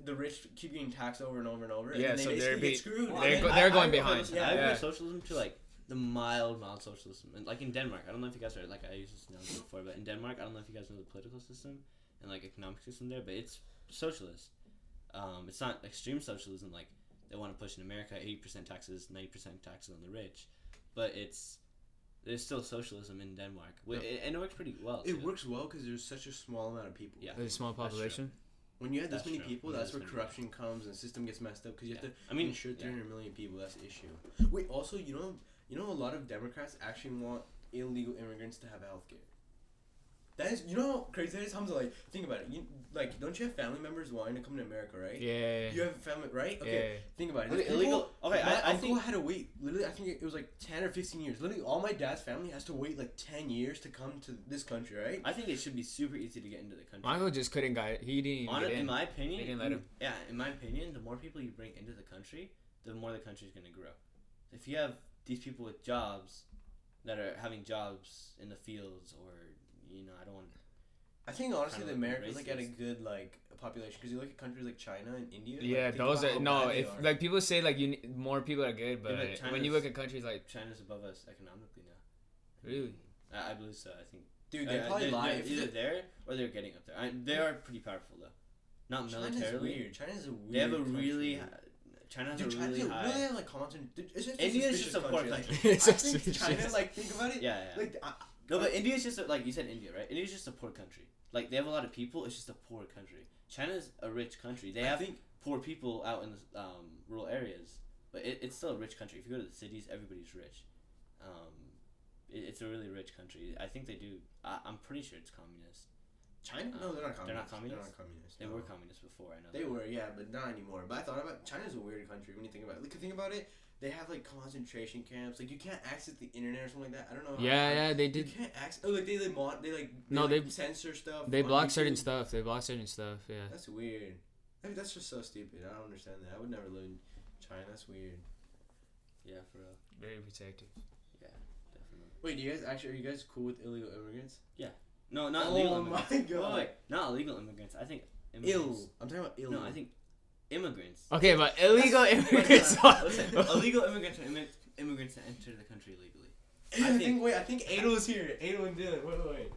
the rich keep getting taxed over and over and over. Yeah, and then so they get screwed. Well, they're going behind. I prefer socialism to like the mild socialism, and like in Denmark, I don't know if you guys are like I used this analogy before, but in Denmark, I don't know if you guys know the political system and like economic system there, but it's socialist. It's not extreme socialism like they want to push in America, 80% taxes, 90% taxes on the rich, but there's still socialism in Denmark, and it works pretty well. It works well because there's such a small amount of people. Yeah, there's a small population. When you have this many people, that's where corruption comes and the system gets messed up because you have to insure 300 million people. That's the issue. Wait, also, you know, a lot of Democrats actually want illegal immigrants to have healthcare. That is, you know how crazy that is, Hamza? Like, think about it. Don't you have family members wanting to come to America, right? Yeah. You have family, right? Okay. Yeah. Think about it. Okay, illegal. Okay, I uncle had to wait. Literally, I think it was like 10 or 15 years. Literally, all my dad's family has to wait like 10 years to come to this country, right? I think it should be super easy to get into the country. My uncle just couldn't get. He didn't even get in. In my opinion, they didn't let him. Yeah, in my opinion, the more people you bring into the country, the more the country's gonna grow. If you have these people with jobs that are having jobs in the fields, or I don't want. I think honestly, the Americans like at a good like population because you look at countries like China and India. Yeah, like, those are no. If like people say like more people are good, but when you look at countries like China's above us economically now. Really? I believe so. I think. Dude, they probably lie. They're either there or they're getting up there. They are pretty powerful though. Not militarily. China's weird. China's a weird. They have a country. really. China's a really high. Really like content. India's just a poor country. I think China, like, think about it. Yeah. Like, no, but India's just like you said, India, right? India's just a poor country. Like they have a lot of people. It's just a poor country. China's a rich country. They have poor people out in the rural areas, but it's still a rich country. If you go to the cities, everybody's rich. It's a really rich country. I think they do. I'm pretty sure it's communist. China? No, they're not communist. They're not communist. They're not communist. They were communist before. I know. They were, yeah, but not anymore. But I thought about China's a weird country when you think about it. Like, think about it. They have like concentration camps. Like you can't access the internet or something like that. I don't know. Yeah, they did. You can't access. Oh, like they censor stuff. They block certain stuff. Yeah. That's weird. I mean, that's just so stupid. I don't understand that. I would never live in China. That's weird. Yeah, for real. Very protective. Yeah, definitely. Wait, are you guys cool with illegal immigrants? Yeah. No, not illegal immigrants. Oh my god. Wait, not illegal immigrants. I think immigrants. I'm talking about ill. No, I think immigrants. Okay, but illegal immigrants. Listen, illegal immigrants are immigrants that enter the country illegally. I think Adel's here. Adel and Dylan. Wait.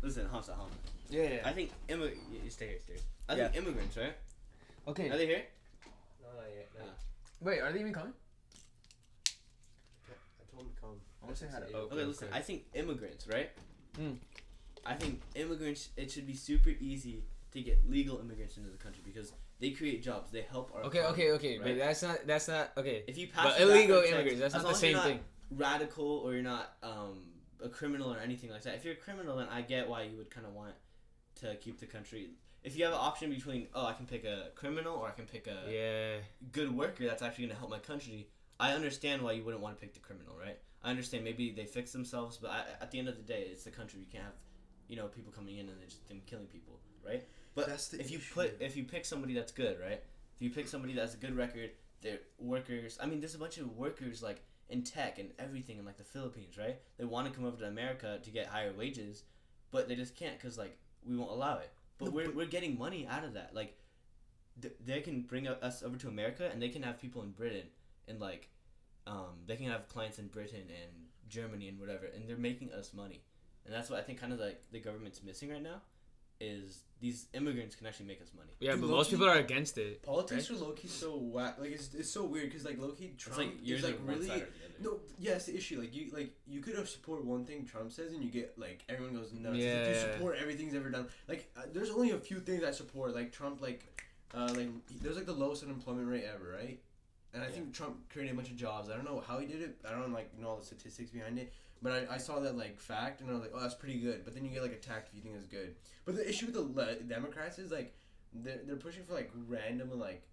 Listen, Hamza. Yeah. I think you stay here. I think immigrants, right? Okay. Are they here? No, not yet. No. Wait, are they even coming? I told them to come. I want to say hi to Okay, listen. I think immigrants, right? Mm. I think immigrants. It should be super easy to get legal immigrants into the country because they create jobs. They help our. Okay. Right? But that's not okay. If you pass but illegal immigrants, that's not the same thing. Radical or you're not a criminal or anything like that. If you're a criminal, then I get why you would kind of want to keep the country. If you have an option between I can pick a criminal or I can pick a good worker that's actually gonna help my country, I understand why you wouldn't want to pick the criminal, right? I understand maybe they fix themselves, but at the end of the day, it's the country. You can't have people coming in and them killing people, right? But if you pick somebody that's good, right? If you pick somebody that's a good record, they're workers. I mean, there's a bunch of workers like in tech and everything in like the Philippines, right? They want to come over to America to get higher wages, but they just can't because like we won't allow it. But we're getting money out of that. Like they can bring us over to America and they can have people in Britain and like they can have clients in Britain and Germany and whatever, and they're making us money. And that's what I think kind of like the government's missing right now is these immigrants can actually make us money. Yeah, Dude, but low-key, most people are against it. Politics right? are low-key so whack. Like it's so weird because like low-key Trump It's like you're is like either one really side or the other. no. Yeah, it's the issue. Like you could have support one thing Trump says and you get like everyone goes nuts. Yeah, Like, you yeah. support everything he's ever done. Like there's only a few things I support. Like Trump there's like the lowest unemployment rate ever, right? And I think Trump created a bunch of jobs. I don't know how he did it. I don't like know all the statistics behind it. But I saw that like fact and I was like, oh, that's pretty good. But then you get like attacked if you think it's good. But the issue with the Democrats is like they're pushing for like random and like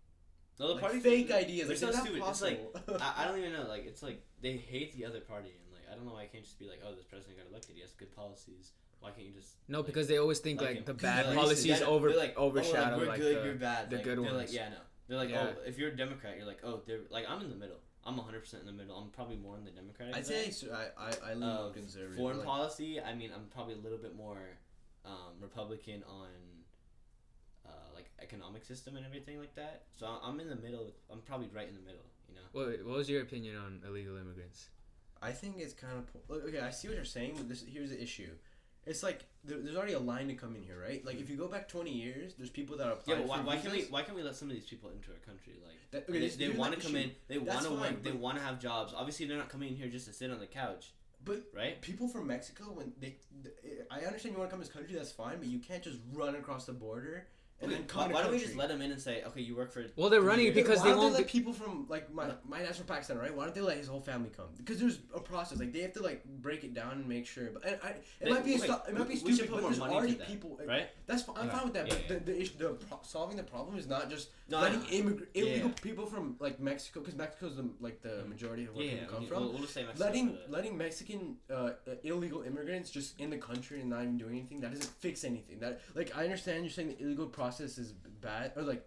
No, the like party fake ideas. They're Like, so that's not stupid. It's possible. like I don't even know. Like it's like they hate the other party, and like I don't know why I can't just be like, oh, this president got elected. He has good policies. Why can't you just? No, like, because they always think like him? the 'Cause bad they're like, policies they're like, overshadow we're like good, the, you're bad. the like, good they're ones. like, yeah, no. They're like, Yeah. oh, if you're a Democrat, you're like, oh, they're like, I'm in the middle. I'm 100% in the middle. I'm probably more on the Democratic I'd side. say I lean more conservative. Foreign but, like, policy, I mean, I'm probably a little bit more Republican on like economic system and everything like that. So I'm in the middle. I'm probably right in the middle. You know. What was your opinion on illegal immigrants? I think it's kind of okay. I see what you're saying, but here's the issue. It's like there's already a line to come in here, right? Like if you go back 20 years, there's people that apply. Yeah, but for why can't visas. why can't we let some of these people into our country? Like That- okay, they here's want the to come issue. in, they That's want to fine, work, they but- want to have jobs. Obviously, they're not coming in here just to sit on the couch, But right? people from Mexico, when I understand you want to come to this country, that's fine, but you can't just run across the border and then come. Why to don't we country. just let them in and say, okay, you work for? Well, they're 3 running years. because why they don't won't let be- people from like my dad's from Pakistan, right? Why don't they let his whole family come? Because there's a process. Like they have to like break it down and make sure. But it might be we stupid, should put but more there's money already to that, people. Like, right? That's fine. I'm Okay. fine with that. Yeah, but the issue, solving the problem is not just No, I letting know. illegal Yeah. people from like Mexico, because Mexico's the majority of where Yeah, people come from. we'll just say Mexico for the- Letting Mexican illegal immigrants just in the country and not even doing anything, that doesn't fix anything. That like I understand you're saying the illegal process is bad, or like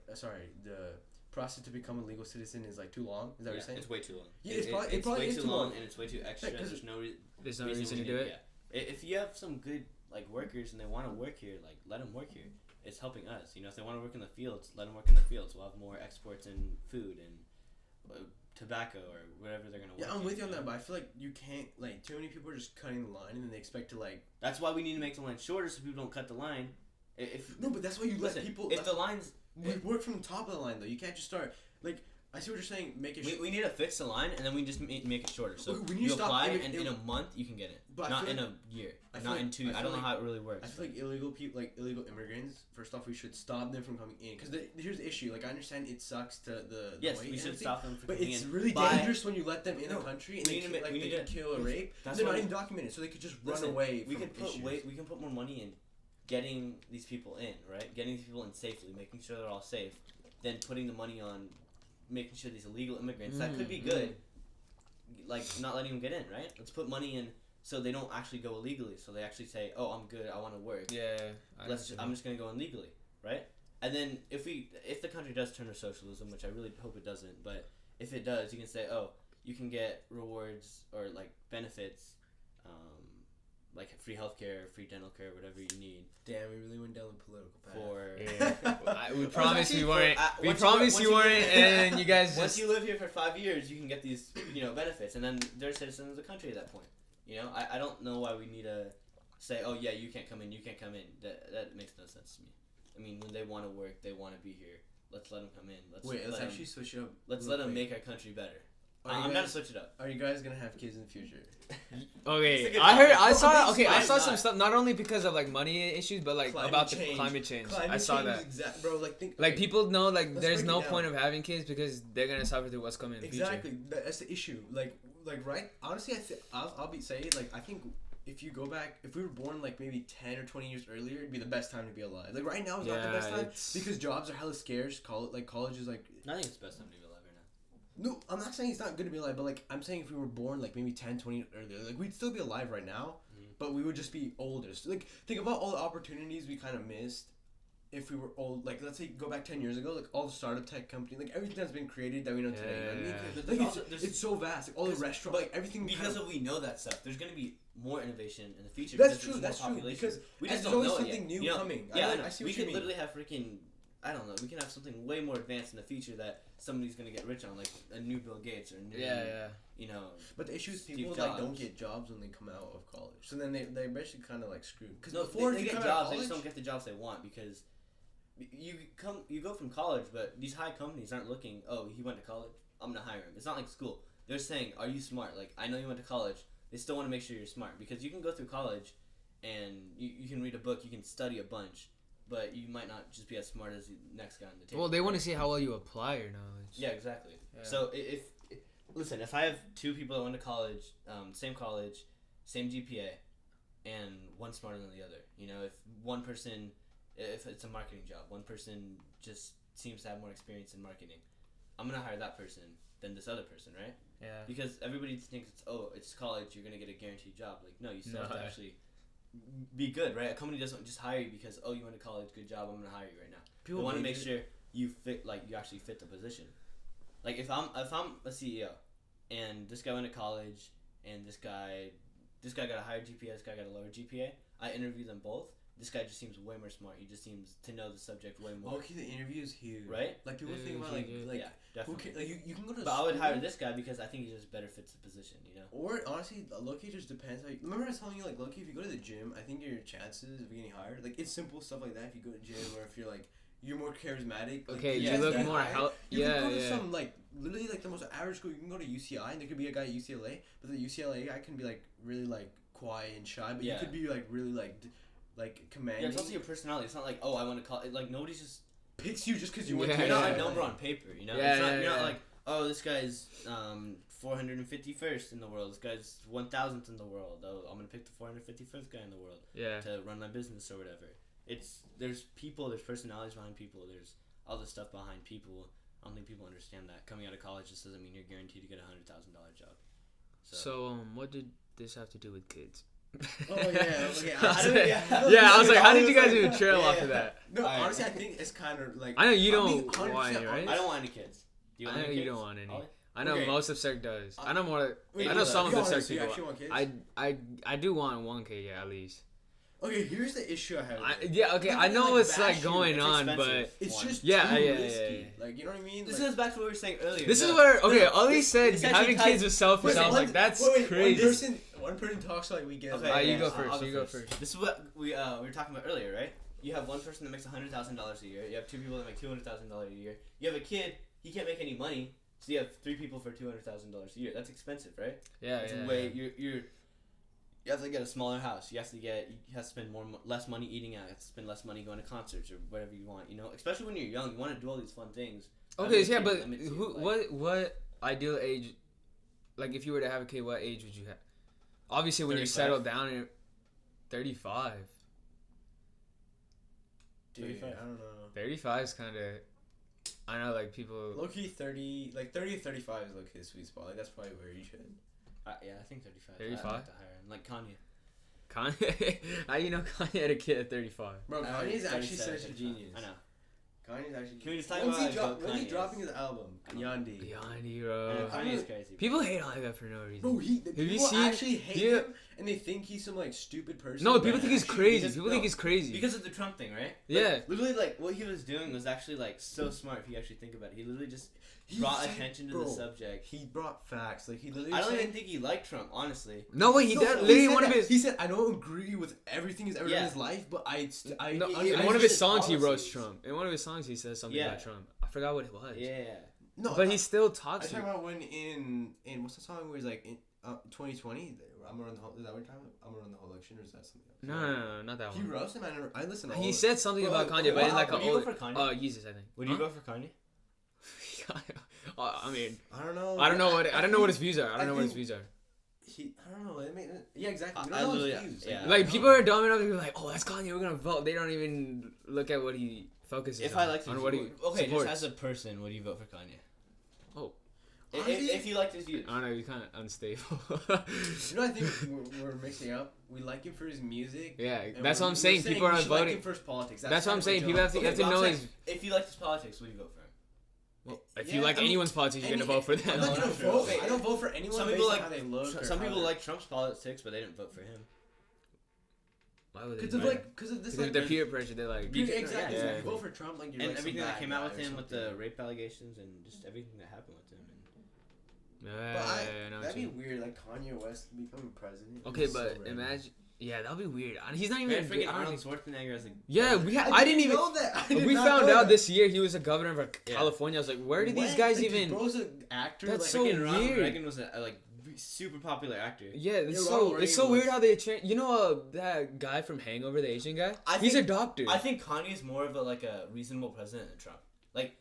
the process to become a legal citizen is like too long. Is that what you're saying? It's way too long. Yeah, it probably way is too too long. and it's way too extra. Yeah, 'cause There's no There's no reason reason we to do need- it. Yeah. If you have some good like workers and they want to work here, like let them work here. It's helping us. You know, if they want to work in the fields, let them work in the fields. We'll have more exports in food and tobacco or whatever they're gonna work. Yeah, I'm in, with you on know? that, but I feel like you can't like too many people are just cutting the line and then they expect to like. That's why we need to make the line shorter so people don't cut the line. If No, but that's why you let listen, people. if the lines, we work from the top of the line though. You can't just start like. I see what you're saying. Make it. we need to fix the line and then we just make it shorter. So We need you to stop apply immi- and in a month you can get it, But I not feel in like- a year, I feel not like- in 2. I I feel don't know like- how it really works. I feel like illegal people, like illegal immigrants. First off, we should stop them from coming in because here's the issue. Like I understand it sucks to the yes, weight we and should everything, stop them from but coming it's in. really by- dangerous when you let them in No, the country we and they need to can, make- like we they need can to- kill or rape. that's They're why not we- even documented, so they could just Listen, run away. we from can put issues. we can put more money in getting these people in, right? Getting these people in safely, making sure they're all safe, than putting the money on making sure these illegal immigrants that could be good, like not letting them get in, right? Let's put money in so they don't actually go illegally. So they actually say, "Oh, I'm good. I want to work. Yeah. I'm just gonna go in legally, right?" And then if the country does turn to socialism, which I really hope it doesn't, but if it does, you can say, "Oh, you can get rewards or like benefits." Like free healthcare, free dental care, whatever you need. Damn, we really went down the political path. For We promised we weren't. We once promised you you live- weren't, and you guys once just. you live here for 5 years, you can get these benefits, and then they're citizens of the country at that point. You know, I don't know why we need to say, oh yeah, you can't come in, you can't come in. That makes no sense to me. I mean, when they want to work, they want to be here. Let's let them come in. Let's actually switch it up. Let's real let them quick. make our country better. Are you I'm gonna guys- switch it up. Are you guys gonna have kids in the future? It's Okay, a good I heard. topic. I No, saw. it's Okay, I fine, saw not. some stuff. Not only because of like money issues, but like Climate about change. the climate change. Climate I saw change that. bro. Like think. Like people know, like Let's there's break no it down. point of having kids because they're gonna suffer through what's coming in the future. Exactly. That's the issue. Like right. Honestly, I'll be saying like I think if you go back, if we were born like maybe 10 or 20 years earlier, it'd be the best time to be alive. Like right now is not the best time it's- because jobs are hella scarce. College is like. I think it's the best time to be alive right now. No, I'm not saying it's not good to be alive, but like I'm saying if we were born like maybe 10, 20 years earlier, like we'd still be alive right now, but we would just be older. So, like think about all the opportunities we kind of missed if we were old. Like let's say go back 10 years ago, like all the startup tech companies, like everything that's been created that we know today. You know what I mean? Yeah. But Like there's also- it's so vast. Like all the restaurants, like everything. Because we know that stuff, there's gonna be more innovation in the future. That's because true. there's That's more true. population. Because we just there's don't always know it something yet. new You know, coming. Yeah, I know. see We what you could mean. literally have freaking. I don't know. We can have something way more advanced in the future that somebody's gonna get rich on, like a new Bill Gates or a new, you know. But the issue is Steve people like don't Jobs. get jobs when they come out of college. So then they're basically kind of like screwed. Because No, before they if you get come out of jobs, they just college- don't get the jobs they want because you go from college, but these high companies aren't looking. Oh, he went to college. I'm gonna hire him. It's not like school. They're saying, are you smart? Like, I know you went to college. They still want to make sure you're smart because you can go through college, and you can read a book, you can study a bunch, but you might not just be as smart as the next guy on the table. Well, they want to see how well you apply your knowledge. Yeah, exactly. Yeah. So listen, if I have two people that went to college, same college, same GPA, and one smarter than the other, you know, if it's a marketing job, one person just seems to have more experience in marketing, I'm gonna hire that person than this other person, right? Yeah. Because everybody thinks it's college, you're gonna get a guaranteed job. Like, no, you still have to actually be good, right? A company doesn't just hire you because you went to college, good job, I'm gonna hire you right now. People They want to make make sure you fit, like you actually fit the position. Like if I'm a CEO, and this guy went to college, and this guy got a higher GPA, this guy got a lower GPA, I interview them both. This guy just seems way more smart. He just seems to know the subject way more. Okay, the interview is huge. Right? Like people Yeah, think about huge, like yeah, definitely. like you can go to. But I would school, hire this guy because I think he just better fits the position. You know. Or honestly, low-key just depends. How remember I was telling you like low-key, if you go to the gym, I think your chances of getting hired, like it's simple stuff like that. If you go to gym or if you're more charismatic. Like, Okay, your you chances look of getting more hired- health. You Yeah, can go to yeah. some like literally like the most average school. You can go to UCI and there could be a guy at UCLA, but the UCLA guy can be like really like quiet and shy, but Yeah. you could be like really like commanding. Yeah, it's also your personality. It's not like I want to call. Like nobody's just. Picks you just because you went Yeah, to You're not yeah, a number on paper. You know. Yeah, It's not, yeah, you're not yeah. like this guy's 451st in the world. This guy's 1000th in the world. Oh, I'm gonna pick the 451st guy in the world Yeah. to run my business or whatever. There's people, there's personalities behind people, there's all this stuff behind people. I don't think people understand that. Coming out of college just doesn't mean you're guaranteed to get a $100,000 job. So, what did this have to do with kids? Oh yeah, okay. Yeah, I was like, how did you guys even trail off of that? No, Alright. honestly, I think it's kind of like. I know you I mean, don't 100% want any, right? I don't want any kids. Do you want I know any you kids? don't want any. Ollie? I know Okay. most of Circ does. I know more. Wait, I know some of be the honest, Circ you people. actually want kids? I do want 1K, yeah, at least. Okay, here's the issue I have. with it. Yeah, okay, I'm I not know gonna, what's bash like you. going It's on, expensive. but It's One. just Yeah, too yeah, risky. yeah. Like you know what I mean? This Like, goes back to what we were saying earlier. this is The- where okay. no, Ollie this- said this actually having ties- kids was selfish. I was like, that's crazy. One person talks like we get. Okay, like, Alright, you yeah, go I'll first. You go first. This is what we were talking about earlier, right? You have one person that makes $100,000 a year. You have two people that make $200,000 a year. You have a kid. He can't make any money, so you have three people for $200,000 a year. That's expensive, right? Yeah, It's yeah. way yeah. you have to get a smaller house. You have to spend less money eating out. You have to spend less money going to concerts or whatever you want. You know, especially when you're young, you want to do all these fun things. Okay, Having a yeah, kid but limits you, what ideal age? Like, if you were to have a kid, what age would you have? Obviously, when you 35. settle down, you're 35. Dude, 35. I don't know. 35 is kind of. I know, like people. Low key 30, like 30 to 35 is low key the sweet spot. Like that's probably where you should. Yeah, I think 35. 35? I'd like to hire him. Like Kanye. Kanye, how you know Kanye had a kid at 35? Bro, I heard Kanye's actually 37, such a 35. genius. I know. Kanye's actually. Can we just talk When's he about when's he Kanye? dropping his album? Yandi. Yandi, I know, bro. Kanye's crazy. People hate on that for no reason. Bro, you people seen- actually hate yeah. him, and they think he's some like stupid person. No, but people think he's actually- crazy. because- People no, think he's crazy. Because of the Trump thing, right? Yeah. Like, literally, like, what he was doing was actually, like, so smart if you actually think about it. He literally just He brought said- attention to bro, the subject. He brought facts. Like he literally. I don't said, even think he liked Trump, honestly. No way, he No, did. Literally, said one of that. his. He said, "I don't agree with everything he's ever done in Yeah. his life, but I No, I in I one of his just- songs, he honestly- roasts Trump. In one of his songs, he says something Yeah. about Trump. I forgot what it was. Yeah. No, But he still I talks. talking about when in what's the song where he's like in 2020. I'm gonna run the whole. Is that what you're talking about? I'm gonna run the whole election, or is that something else? No, not that He one. roasted him. I listened to all He of it. said something Bro, about like, Kanye, but in wow, like would a you go old. for Kanye? Jesus, I think. Would Huh? you go for Kanye? I mean, I don't know. I don't know what his views are. I I don't know what his think- views are. I don't know. Yeah, exactly. We I don't know literally- his views. yeah. Like I people are dumb enough to be like, "Oh, that's Kanye. We're gonna vote." They don't even look at what he focuses If on. I liked his on what he okay, supports. just as a person, would you vote for Kanye? Oh. If you liked his views. I don't know. You're kind of unstable. You know, I think we're mixing up. We like him for his music. Yeah, and that's we're- what I'm saying. we're People are we not should like voting. him for his politics. That's what I'm kind of saying. a People joke. have to- you have to but I'm know saying, his- if you liked his politics, would you vote for him? If Yeah, you like I mean, anyone's politics, you're gonna vote for them. I'm No, not gonna not true. vote. Okay. I don't vote for anyone Some based people on like how they look. or Some how people they're- like Trump's politics, but they didn't vote for him. Why would they? Because of this, because of their peer pressure. They're like, exactly. Yeah. You vote for Trump, like you're and like everything some that bad came out guy with or him with the something. rape allegations and just everything that happened with him. But I know what that'd be you mean. weird, like Kanye West becoming president. Okay, It's so but random. imagine. Yeah, that'd be weird. He's not Man, even. freaking I don't Arnold think- Schwarzenegger as a Yeah, I didn't even know that. I did We not found know out that. this year he was a governor of Yeah. California. I was like, where did these What? guys Like, even? Bro's an actor. That's like, so freaking Ronald weird. Reagan was a like super popular actor. Yeah, it's Yeah, so Ronald it's so Reagan weird was- how they change. You know that guy from Hangover, the Asian guy. He's a doctor. I think Kanye's more of a reasonable president than Trump. Like,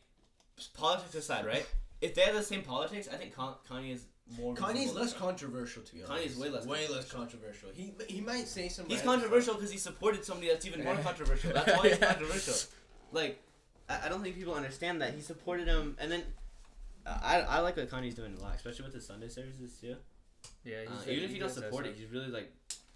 politics aside, right? If they have the same politics, I think Kanye is more. Kanye's reasonable less than Trump. controversial, to be honest. Kanye's way less controversial. He might say some. He's random controversial because he supported somebody that's even more controversial. That's why he's controversial. Like, I don't think people understand that he supported him, and then I like what Kanye's doing a lot, especially with his Sunday services too. yeah, Even if you don't support it, he's really like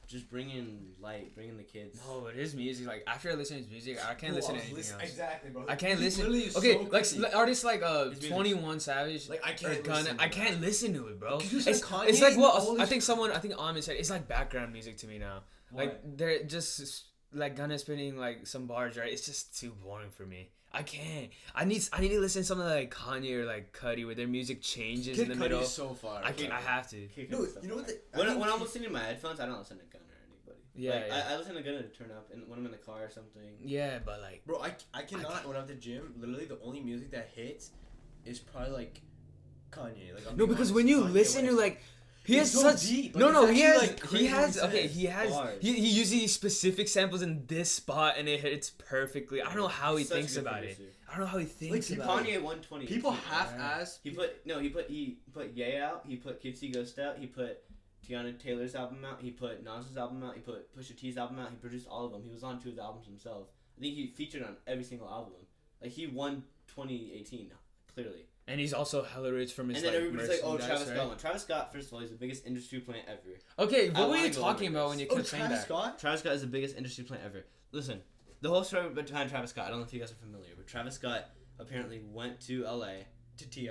just bringing light, bringing the kids. No, but his music, like after I listen to his music, I can't listen to anything else. Exactly, bro. I can't He's listen. literally Okay, so like crazy. artists like His music. 21 Savage, Like, I or can't Gunna, listen to I that. can't listen to it, bro. Because you It's, said Kanye it's like and what all I this- think Ahmed said it's like background music to me now. Like they're just like Gunna spinning like some bars, right? It's just too boring for me. I can't. I need to listen to something like Kanye or like Cudi where their music changes in the middle. so far. I can't. I have to. No, you know what? When I'm listening to my headphones, I don't listen to Gunna or anybody. Yeah, Like, yeah. I listen to Gunna to turn up, and when I'm in the car or something. Yeah, but like. Bro, I cannot. When I'm at the gym, literally the only music that hits is probably like Kanye. Like I'm No, being because honest, when you Kanye listen to West. like. He has It's so such deep, like, no it's he actually, has like, crazy what he says. Bars. he uses these specific samples in this spot and it hits perfectly. I don't know how he Such a thinks good about it. producer. I don't know how he thinks Like, about it. Kanye 120. People half-ass. He put Ye out. He put Kitsy Ghost out. He put Tiana Taylor's album out. He put Nas's album out. He put Pusha T's album out. He produced all of them. He was on 2 of the albums himself. I think he featured on every single album. Like he won 2018 clearly. And he's also hella rich from his And then like everybody's like, "Oh, merchandise, Travis right? Scott won." Travis Scott, first of all, he's the biggest industry plant ever. Okay, I what were wanna you go talking on about this. when you Oh, kept saying Travis that? Scott. Travis Scott is the biggest industry plant ever. Listen, the whole story behind Travis Scott. I don't know if you guys are familiar, but Travis Scott apparently went to LA. To Ti.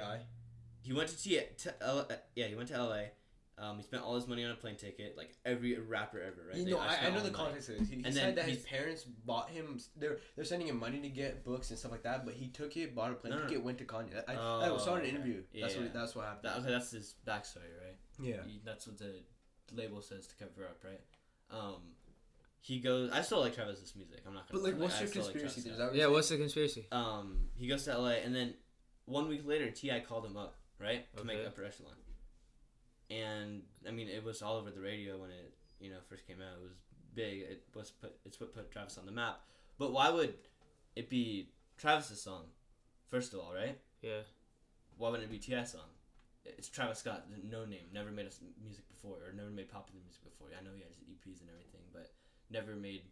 He went he went to LA. He spent all his money on a plane ticket, like every rapper ever, right? You They know, all I spent know all the the money. context of this. He And said then that his he's- parents bought him. They're sending him money to get books and stuff like that. But he took it, bought a plane No, no. ticket, went to Kanye. I Oh, saw it in an okay. interview. Yeah. That's what happened. Okay, that's his backstory, right? Yeah. That's what the label says to cover up, right? He goes. I still like Travis's music. I'm not gonna. But like, lie, what's I your still like conspiracy Travis theory? Scott. Yeah, what's the conspiracy? He goes to LA, and then 1 week later, Ti called him up, right, to make Okay. Upper Echelon. And I mean, it was all over the radio when it first came out. It was big. It's what put Travis on the map. But why would it be Travis's song? First of all, right? Yeah. Why wouldn't it be T.I.'s song? It's Travis Scott, no name, never made us music before, or never made popular music before. I know he has EPs and everything, but never made,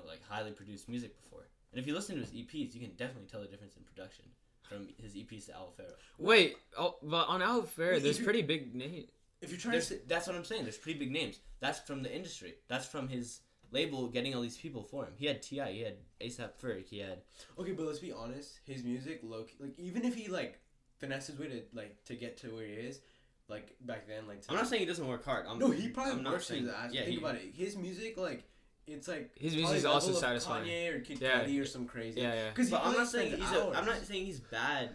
like highly produced music before. And if you listen to his EPs, you can definitely tell the difference in production from his EPs to Al Farrow. Wait, but on Al Fair, Wait, there's if you- pretty big names. If you're trying to say, That's what I'm saying. There's pretty big names. That's from the industry. That's from his label getting all these people for him. He had T.I., he had A$AP Ferg, he had... okay, but let's be honest. His music, like even if he like finessed his way to get to where he is, like back then, like I'm not saying he doesn't work hard. no, he probably I'm not works saying- his ass. yeah, Think he- about it. His music, like it's like His probably music's level also of satisfying. Kanye or Kid Yeah. Cudi or some crazy. Yeah, yeah. Because But I'm not saying I'm not saying he's bad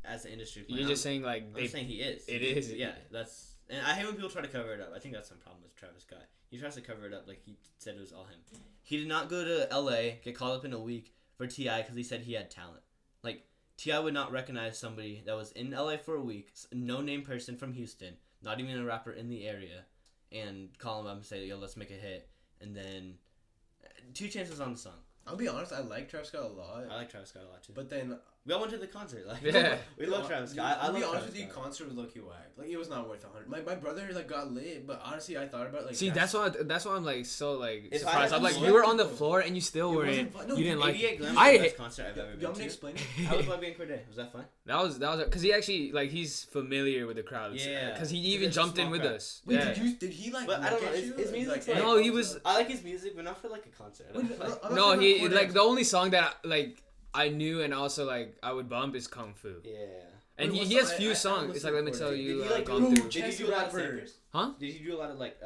as an industry player. You're just saying like I'm saying he is. It is. Yeah, that's... And I hate when people try to cover it up. I think that's some problem with Travis Scott. He tries to cover it up like he said it was all him. He did not go to LA, get called up in a week for T.I. because he said he had talent. Like, T.I. would not recognize somebody that was in LA for a week, no-name person from Houston, not even a rapper in the area, and call him up and say, yo, let's make a hit. And then 2 chances on the song. I'll be honest. I like Travis Scott a lot. I like Travis Scott a lot too. But then We all went to the concert. Like, Yeah. we love Travis Scott. I I'll love be honest Travis with you, Scott. concert was low-key whack. Like it was not worth 100. My brother like got lit, but honestly, I thought about it, like See, that's why I'm like so like If I surprised. had I'm like, to you were on the select floor and you still It weren't. wasn't fun. No, You didn't like 88 it. Glam I was the hate- best concert I've ever You been want me to. to explain How was it? Bobby and Corday? Was that fun? that was because he actually like he's familiar with the crowd. Yeah. Because he even It's a jumped in small with crowd. us. Wait, Yeah. did he like? But I don't look know, at his you? music's Like, like- No, he was. I like his music, but not for like a concert. I don't Wait, like, no, I'm No, not he talking about like Cordae. the only song that like I knew and also like I would bump is Kung Fu. yeah. And Wait, he, what he has song? few I songs. It's like listened let me to tell Cordae. you, Did he like gone Bro, through. Did he Chance do the a lot of Rapper. samples? Huh? Did he do a lot of like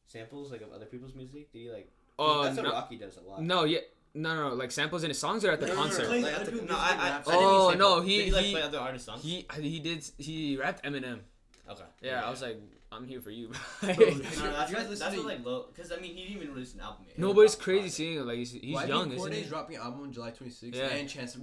samples like of other people's music? Did he like Oh That's what no, Rocky does a lot. no, yeah, no, like samples in his songs or at the concert. Play Like, other at the- people's no, music and I rap. didn't mean Oh, sample. no, Did he- he like he- play other artists' songs? He rapped Eminem. Okay. Yeah, I was like, I'm here for you. Bro, No, you that's guys what, listen that's to- what like low, because I mean he didn't even release an album yet. Nobody's He crazy dropped a seeing it. Like he's YB young, isn't Cordae's he? dropping album on July 26th. Yeah. And Chance the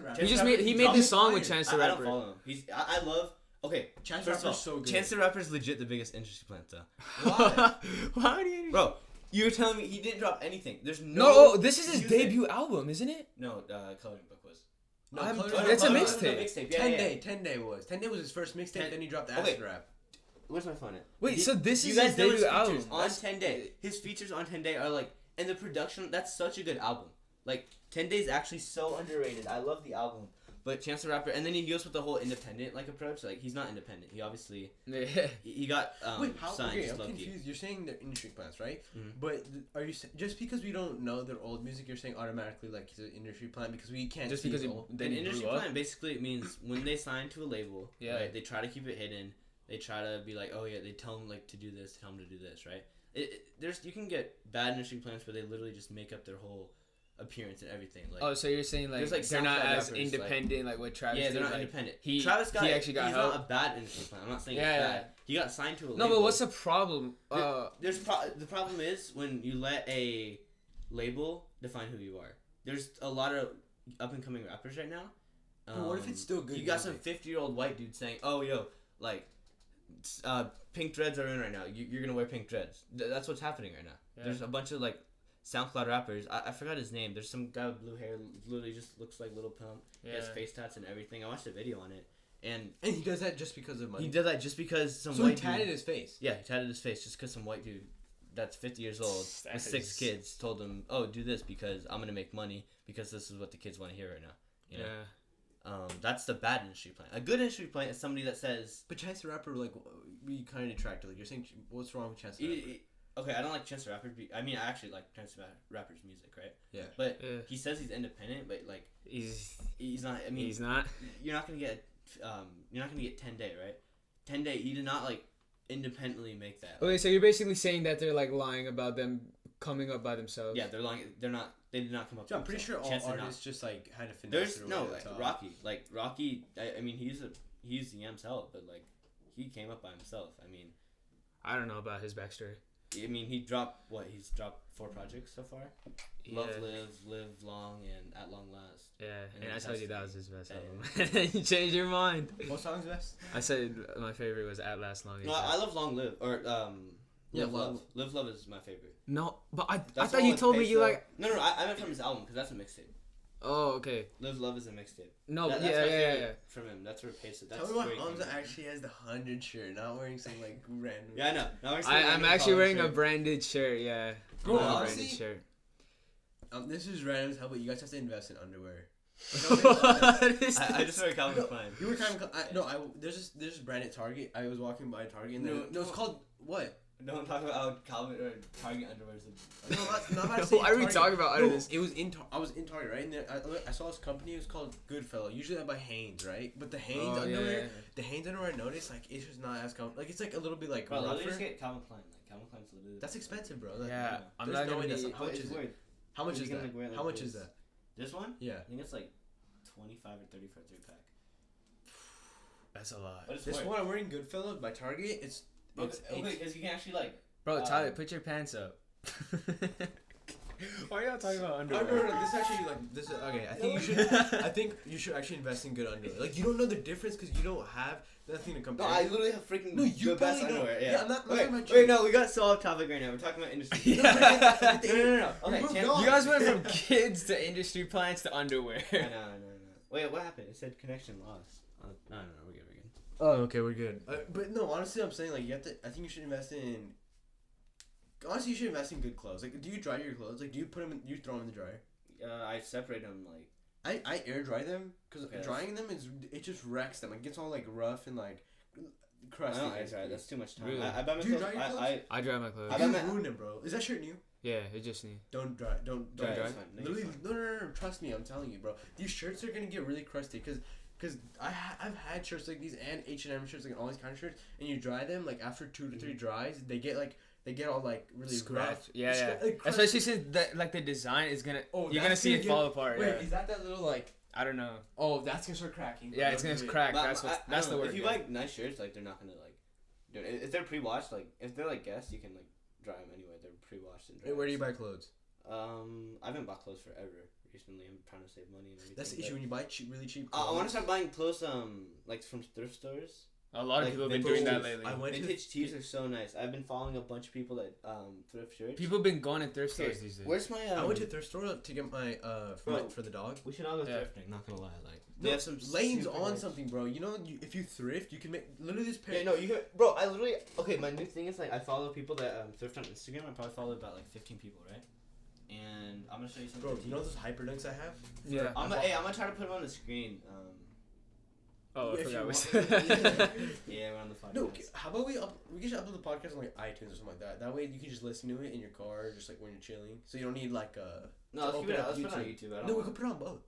Rapper. He just Rapper, made he made dropped this song with fire. Chance project. the I don't Rapper. follow him. I love. Okay, Chance first of all, Rapper's so good. Chance the Rapper is legit the biggest industry plant though. Why? Why do you? Bro, you're telling me he didn't drop anything? There's no. No, this is his music. debut album, isn't it? No, Coloring Book was. No, I'm- Coloring Oh, no, Book it's a Coloring was- Book was mixtape. Yeah, 10 yeah. Day. 10 Day was. 10 Day was his first mixtape. Ten- Then he dropped Okay. Acid Rap. Where's my phone at? Wait, so this You is guys his know his debut features album? on That's- 10 Day. His features on 10 Day are like, and the production. That's such a good album. Like 10 Day is actually so underrated. I love the album. But Chance the Rapper, and then he goes with the whole independent like approach. Like he's not independent. He obviously Yeah. he got Wait, how? signed. Okay, just I'm low-key. confused. You're saying they're industry plants, right? Mhm. But are you just because we don't know their old music, you're saying automatically like he's an industry plant because we can't Just see because his he old. then An he industry grew up. plan basically means when they sign to a label, Yeah. right? They try to keep it hidden. They try to be like, oh yeah, they tell them like to do this, tell them to do this, right? There's you can get bad industry plans where they literally just make up their whole appearance and everything. Like, Oh, so you're saying like, There's, like, they're not SoundCloud as rappers, independent like what Travis yeah, did? they're not like, independent. he- Travis got he actually got he's help. not a bad industry plan. I'm not saying Yeah, it's yeah. bad. He got signed to a label. No, but what's the problem? The problem is when you let a label define who you are. There's a lot of up and coming rappers right now. But what if it's still good You got some music? 50-year-old white dude saying, "Oh, yo, like, pink dreads are in right now. You're gonna wear pink dreads." That's what's happening right now. Yeah. There's a bunch of like SoundCloud rappers. I forgot his name. There's some guy with blue hair, literally just looks like Lil Pump. He has Yeah. face tats and everything. I watched a video on it, and And he does that just because of money. he did that just because some so he white tatted dude. his face. Yeah, he tatted his face just because some white dude that's 50 years old That with 6 is- kids told him, "Oh, do this because I'm gonna make money because this is what the kids want to hear right now." You know? Yeah. That's the bad industry plan. A good industry plan is somebody that says, But Chance the Rapper, like, we kind of detracted. Like, you're saying, what's wrong with Chance the Rapper? okay, I don't like Chance the Rapper. I mean, I actually like Chance the Rapper's music, right? Yeah. But Yeah. he says he's independent, but like he's not. I mean, He's not. you're not gonna get 10 Day, right? 10 Day, he did not like independently make that. Okay, so you're basically saying that they're like lying about them coming up by themselves. Yeah, they're lying. They're not. They did not come up. So I'm with pretty sure themselves. all Chance did not. artists just like had to finesse There's their way no to the like top. Rocky. I mean, he's Yam's help, but like he came up by himself. I mean, I don't know about his backstory. he's dropped 4 projects so far. Yeah. Love, live long, and at long last. Yeah, And and it I has told you to that be- was his best yeah, album. And then you changed your mind. What song's best? I said my favorite was At Last Long. No, I love Long Live or Yeah, Live Love is my favorite. No, but I That's the thought one you with told me you Peso. like. No, I meant from his album because that's a mixtape. Oh, okay. Live Love is a mixtape. No, That's yeah, my yeah, favorite yeah. from him. That's where Peso. That's Tell me why where he came Hamza from. actually has the 100 shirt, not wearing some like random. Yeah, I know. Now we're I'm actually wearing a branded shirt. Yeah, Bro, I'm wearing a honestly- branded shirt. This is random as hell, but you guys have to invest in underwear. What is I just this? wear Calvin Klein. You were kind of there's this brand at Target. I was walking by Target and No, no, it's called what? Don't talk about how Calvin or Target underwear is. No, not about saying Why are we Target. talking about No, this? it was I was in Target, right? And then I saw this company. It was called Goodfellow. Usually I buy Hanes, right? But the Hanes Oh, yeah, underwear, yeah. the Hanes underwear, I noticed like it's just not as like it's like a little bit like Bro, literally rougher. just get Calvin Klein. Like Calvin Klein's literally. That's expensive, bro. Like, Yeah, I'm there's not no gonna way that's be. not- How much It's is it? weird. How much You is can, that? like, wear it like How much is this. that? This one? Yeah, I think it's like 25 or 30 for a 3-pack. That's a lot. But it's this worth. one I'm wearing Goodfellow by Target. It's Okay, because you can actually like. Bro, Tyler, put your pants up. Why are y'all talking about No, underwear? this is actually like this. Okay, I think you should. I think you should actually invest in good underwear. Like you don't know the difference because you don't have nothing to compare. No, I literally have freaking No, you the best probably don't. underwear. Yeah, Yeah, I'm not talking about you. Wait, no, we got so off topic right now. We're talking about industry. Yeah. No. Okay, moved Chan- on. You guys went from kids to industry plants to underwear. I know. Wait, what happened? It said connection lost. No, we're good. Oh, okay, we're good. But no, honestly, I'm saying like you have to. I think you should invest in. Honestly, you should invest in good clothes. Like, do you dry your clothes? Like, do you put them? You throw them in the dryer? I separate them like. I air dry them because Okay, drying them it just wrecks them. It gets all like rough and like crusty. I don't air dry. That's too much time. Really? I buy my Do you clothes. dry your clothes? I dry my clothes. I You bet my- ruined them, bro. Is that shirt new? Yeah, it just need. Don't dry. Don't Don't dry. dry? It's fine. No, Literally, it's fine. no. Trust me, I'm telling you, bro. These shirts are gonna get really crusty because I've had shirts like these and H&M shirts like all these kind of shirts, and you dry them like after 2 to 3 dries, they get like they get all like really Scratch. rough. Yeah. Like, Especially since the design is gonna. You're gonna see it fall apart. Wait, Yeah. is that little like? I don't know. Oh, that's gonna start cracking. Yeah, it's gonna crack. But That's the word. If you buy nice shirts, like they're not gonna like. Dude, if they're pre-washed, like if they're like guests, you can like dry them anyway. They're pre-washed and dry. Hey, where do you buy clothes? I haven't bought clothes forever. Recently, I'm trying to save money and everything. That's the issue when you buy really cheap clothes. I want to start buying clothes like from thrift stores. A lot of like people have been vintage doing that tees. lately. Vintage tees are so nice. I've been following a bunch of people that thrift shirts. People have been going to thrift stores these days. Where's my? I went to a thrift store to get my for the dog. We should all go Yeah. thrifting. Not gonna lie, like No, they have some. Lane's super on nice- something, bro. You know, if you thrift, you can make literally this pair. Yeah, no, you can, bro. I literally My new thing is like I follow people that thrift on Instagram. I probably follow about like 15 people, right? And I'm gonna show you something. Bro, you know those hyper dunks I have? Yeah. I'm gonna try to put them on the screen. Oh, I If forgot. you Yeah, we're on the podcast. No, how about we can upload the podcast on like iTunes or something like that. That way you can just listen to it in your car, just like when you're chilling. So you don't need like No, let's open keep it. up Let's put it on YouTube. I don't No, we want- could put it on both.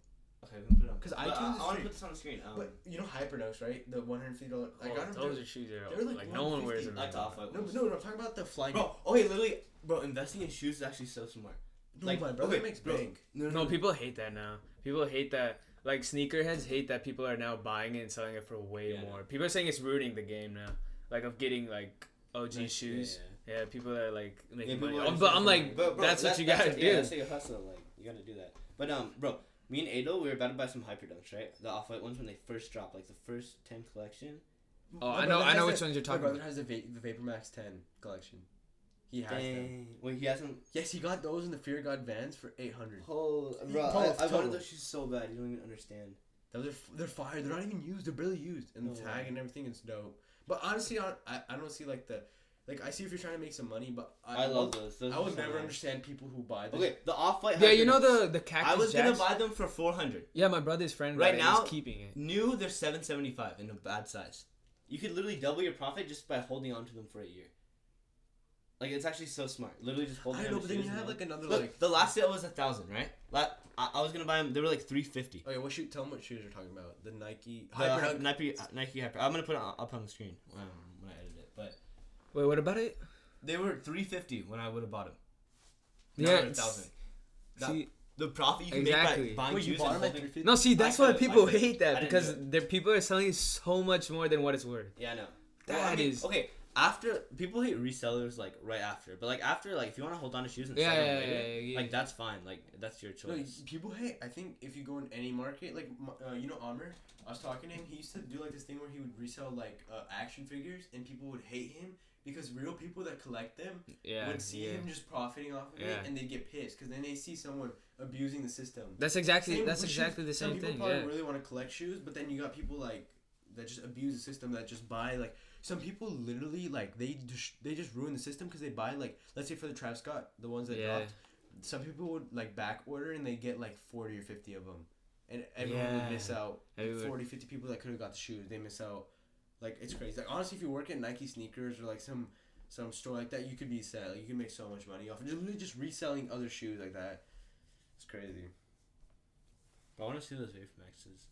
Okay, we can put it on. 'Cause But iTunes is I want to free. put this on the screen. But you know hyper dunks, right? The $150. I got them. Those are shoes that they were are like no one wears them. I like the anymore. Off-White No, ones. no, I'm talking about the flying. Bro, okay, literally, bro, investing in shoes is actually so smart. No, like, my brother okay, makes bro. bank. No, people hate that now. People hate that. Like sneakerheads hate that people are now buying it and selling it for way Yeah, more. no. People are saying it's ruining the game now. Like of getting like OG Nice, shoes. Yeah, people are like making people money. are But I'm just like, bro, that's what you gotta do. Yeah, that's like a hustle. Like you gotta do that. But bro, me and Ado, we were about to buy some hyper dunks, right? The Off-White ones when they first dropped, like the first 10 collection. Oh, My I brother has know which ones you're My talking brother about. has the Vapor Max 10 collection. He has them. Dang. Wait, he hasn't. Yes, he got those in the Fear God Vans for $800. Oh, bro, Both I total. wanted those shoes so bad. You don't even understand. They're fire. They're not even used. They're barely used. And the No tag way. and everything is dope. But honestly, I don't see like the. Like, I see if you're trying to make some money, but I love those. Those I are would so never nice. understand people who buy them. Okay, the Off-White. Yeah, hyper you know dunks. the Cactus I was Jacks? gonna buy them for 400. Yeah, my brother's friend Right got it, now- he's keeping it. New, they're 775 in a bad size. You could literally double your profit just by holding on to them for a year. Like it's actually so smart. Literally just holding. I on know, to but then shoes you and have all. like another Look, like. the last sale was 1,000, right? I was gonna buy them. They were like 350. Okay, tell them what shoes you're talking about. The Nike The Hyper Dunk. Nike Hyper. I'm gonna put it up on the screen when I edit it. But Wait, what about it? they were 350 when I would have bought them. Yeah, 1,000. see, The profit you can Exactly. make by buying Wait, you shoes bought and them at holding. 350? no, see, that's I why could've- people I could've- hate I that didn't because do people are selling so much more than what it's worth. Yeah, I know. That is- okay. After people hate resellers like right after, but like after like if you want to hold on to shoes and Yeah, sell them yeah, later, yeah. like that's fine. Like that's your No, choice. people hate. I think if you go in any market, like you know, Amr. I was talking to him. He used to do like this thing where he would resell like action figures, and people would hate him because real people that collect them Yeah, would see yeah. him just profiting off of Yeah. it, and they'd get pissed because then they see someone abusing the system. That's exactly Same that's with exactly shoes. the Some same people thing. probably Yeah. really want to collect shoes, but then you got people like that just abuse the system that just buy like. Some people literally like they just ruin the system because they buy like let's say for the Travis Scott the ones that Yeah. dropped. Some people would like back order and they get like 40 or 50 of them, and everyone would Yeah. miss out. Like, Everyone- 40, 50 people that could have got the shoes, they miss out. Like it's crazy. Like honestly, if you work at Nike sneakers or like some store like that, you could be set. Like you can make so much money off of just reselling other shoes like that. It's crazy. But I want to see those Vapor Maxes.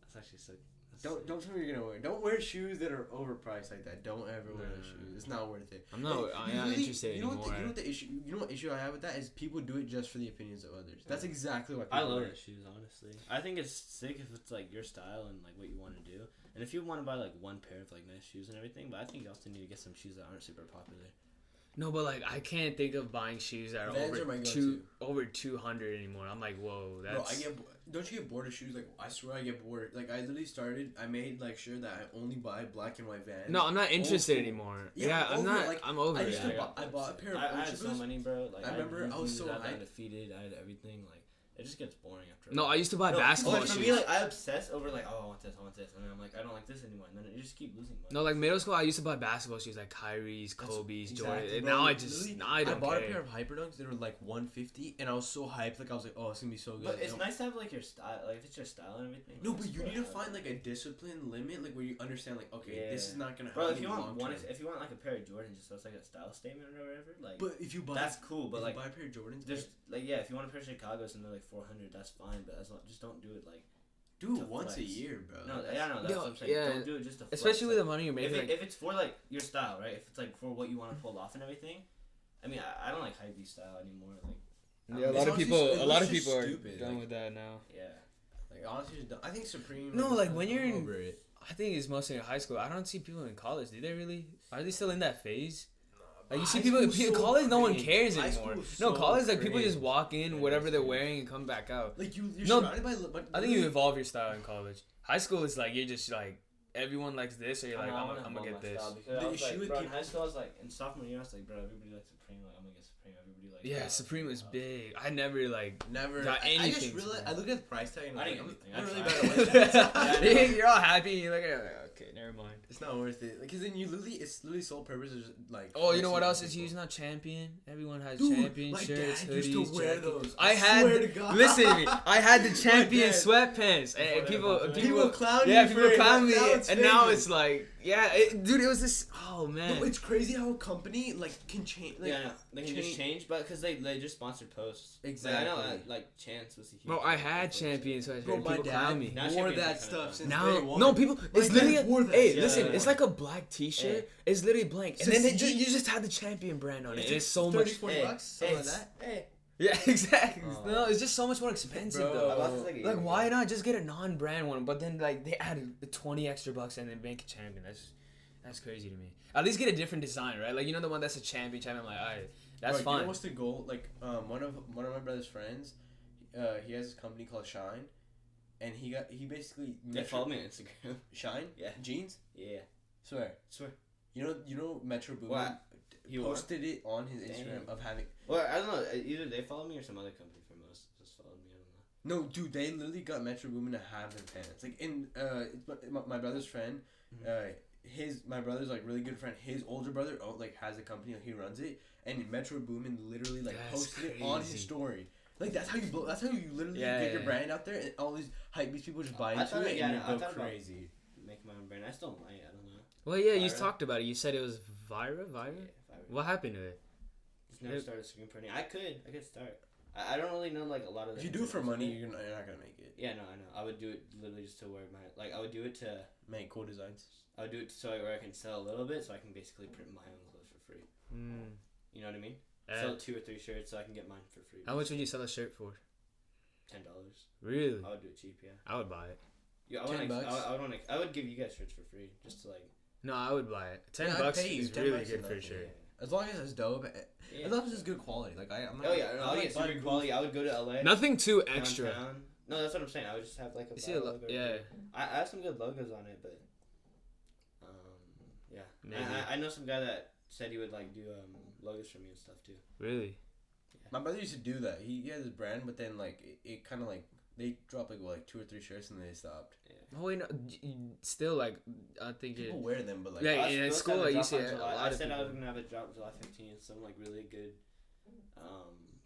That's actually sick. Don't tell me you're gonna wear. Don't wear shoes that are overpriced like that. Don't ever wear those No. shoes. It's not worth it. I'm not. Like, I'm you not really- interested you know anymore. What you know what the issue? You know what issue I have with that is people do it just for the opinions of others. That's exactly what I people love wear. those shoes, honestly. I think it's sick if it's like your style and like what you want to do. And if you want to buy like one pair of like nice shoes and everything, but I think you also need to get some shoes that aren't super popular. No, but like I can't think of buying shoes that are Vans are my over 200 anymore. I'm like, whoa, that's. Bro, don't you get bored of shoes? Like I swear I get bored. Like I literally I made like sure that I only buy black and white Vans. No, I'm not interested school. anymore. Yeah, Yeah, I'm I'm over not. it. Like, I'm over I it. used to Yeah. I bought a pair of I had Ultra so Boosts. many, bro. Like I remember I was so I had hyped. undefeated. I had everything. Like it just gets boring after. a No, while. I used to buy No, basketball for shoes. me, like I obsess over like I want this, and then I'm like I don't like this anymore, and then you just keep losing money. No, like middle school, I used to buy basketball shoes like Kyrie's, Kobe's, Jordan. Exactly, And bro. now I just, Literally, now I don't bought care. a pair of Hyperdunks. They were like $150, and I was so hyped. Like I was like, oh, it's gonna be so good. But it's You know? nice to have like your style, like if it's your style and everything. No, like, but you bro, need to I find love like a discipline limit, like where you understand, like okay, this is not gonna Bro, help if me you want long one, term. if you want like a pair of Jordans, just so it's like a style statement or whatever, like. But if you buy, that's cool, but if like you buy a pair of Jordans, there's like yeah, if you want a pair of Chicago's and they're like 400, that's fine, but as long, just don't do it like. do to it once a flex. year, bro. No, yeah, no, that's Yo, what I'm saying. yeah. Don't do it just to. Especially with flex, the money you're like, making. if it's for like your style, right? If it's like for what you want to pull off and everything, I mean, I don't like hypebeast style anymore. Like, Yeah, a lot of honestly- people. it A lot looks of just people are stupid, done like- with that now. yeah. Like honestly, just don't- I think Supreme. No, like, when you're I'm in- over it. I think it's mostly in high school. I don't see people in college. Do they really? Are they still in that phase? Like you see High people school's in so college, no one cringe. cares High anymore. school's No, so college, like people just cringe. walk in, Yeah, whatever that's they're cringe. wearing, and come back out. Like you're No, surrounded by. I think you evolve your style in college. High school is like you're just like everyone likes this, or you're like I'm gonna get this. Because The I was issue like, with bro, in people- high school, I was like, in sophomore year, I was like, bro, everybody likes Supreme. Like, I'm gonna get Supreme. Everybody likes. Yeah, Supreme was big. I never like. Never. got I just anything realized. Supreme. I look at the price tag and I I'm didn't like, get I'm anything. really I bad at tried. West. Yeah, I know. You're all happy. And you look at it like, okay, never mind. It's not worth it. Because then you literally, it's literally sole purpose is like. Oh, you know what flexing else on is people. used now? Champion. Everyone has Dude, champion my shirts, dad hoodies, used to wear jackets. those. I swear to had. God. Listen to me. I had the champion dad. sweatpants, and Before people, they bought them. People clown yeah, you people for it. clown me, Now it's and now famous. it's like, yeah, dude, it was this. Oh man. No, it's crazy how a company like can change. Like, Yeah, no, they can just change, but because they just sponsored posts. Exactly. Like, I know, like Chance was a huge. Bro, I had champion sweatshirts. Bro, my People dad clown me. Now wore Champion's that kinda stuff fun. since Now, day one. no, people. It's My dad literally. wore that. Hey, Yeah, listen, yeah, it's yeah. like a black T-shirt. It's literally blank, and So then they see- you just have the champion brand on it. It's And it's like so 30, much. 40 bucks, something like that. Hey, Yeah, exactly. Oh. No, it's just so much more expensive Bro. though. I bought this like a year Like, ago. why not just get a non-brand one? But then, like, they added 20 extra bucks and then make a champion. That's crazy to me. At least get a different design, right? Like, you know the one that's a champion. I'm like, alright, that's Bro, fine. You know what's the goal? Like, one of my brother's friends, he has this company called Shine, and he basically They follow me on Instagram. Shine. Yeah. Jeans. Yeah. Swear. Swear. You know Metro Boomin What? He posted it on his Instagram Damn. of having. Well, I don't know. Either they follow me or some other company from us just followed me. I don't know. No, dude, they literally got Metro Boomin to have their pants. Like in my brother's friend, my brother's like really good friend. His older brother like has a company, like, he runs it, and Metro Boomin literally like That's posted it on his crazy. story. Like that's how you that's how you literally Yeah, get your yeah. brand out there, and all these hypebeast people just buy I into thought it, it- yeah, and I you go thought about- crazy. Make my own brand. I still might. I don't know. Well, yeah, you Vira? talked about it. You said it was Vira? Yeah, if I What happened to it? just never started screen printing. I could start. I don't really know like a lot of. If the you do it for ins and outs of money, it. you're not gonna make it. Yeah, no, I know. I would do it literally just to wear my I would do it to. Make cool designs. I would do it so where I can sell a little bit, so I can basically print my own clothes for free. You know what I mean? Sell 2 or 3 shirts, so I can get mine for free. How much would you sell a shirt for? $10. Really? I would do it cheap, yeah. I would buy it. Yeah, I would $10 like, I would give you guys shirts for free, just to like. No, I would buy it. 10 Yeah, I'd bucks pay you. is 10 really bucks good is for a nothing. shirt. As long as it's dope, Yeah. as long as it's good quality. Like I'm not. Oh yeah, no, I'm I'll not get super buying quality. I would go to LA. Nothing too extra. Downtown. No, that's what I'm saying. I would just have like a. You see a Vira lo- logo. yeah. I have some good logos on it, but. Yeah. Maybe. I know some guy that said he would like do logos for me and stuff too. Really? My brother used to do that. He had his brand, but then like it kind of like they dropped like 2 or 3 shirts and then they stopped. Oh wait, no. Still, like, I think People it. wear them, but like Yeah, I was in supposed to school, have a I drop used to on have a July- lot I of said I was people. gonna have a drop July 15th. Some like really good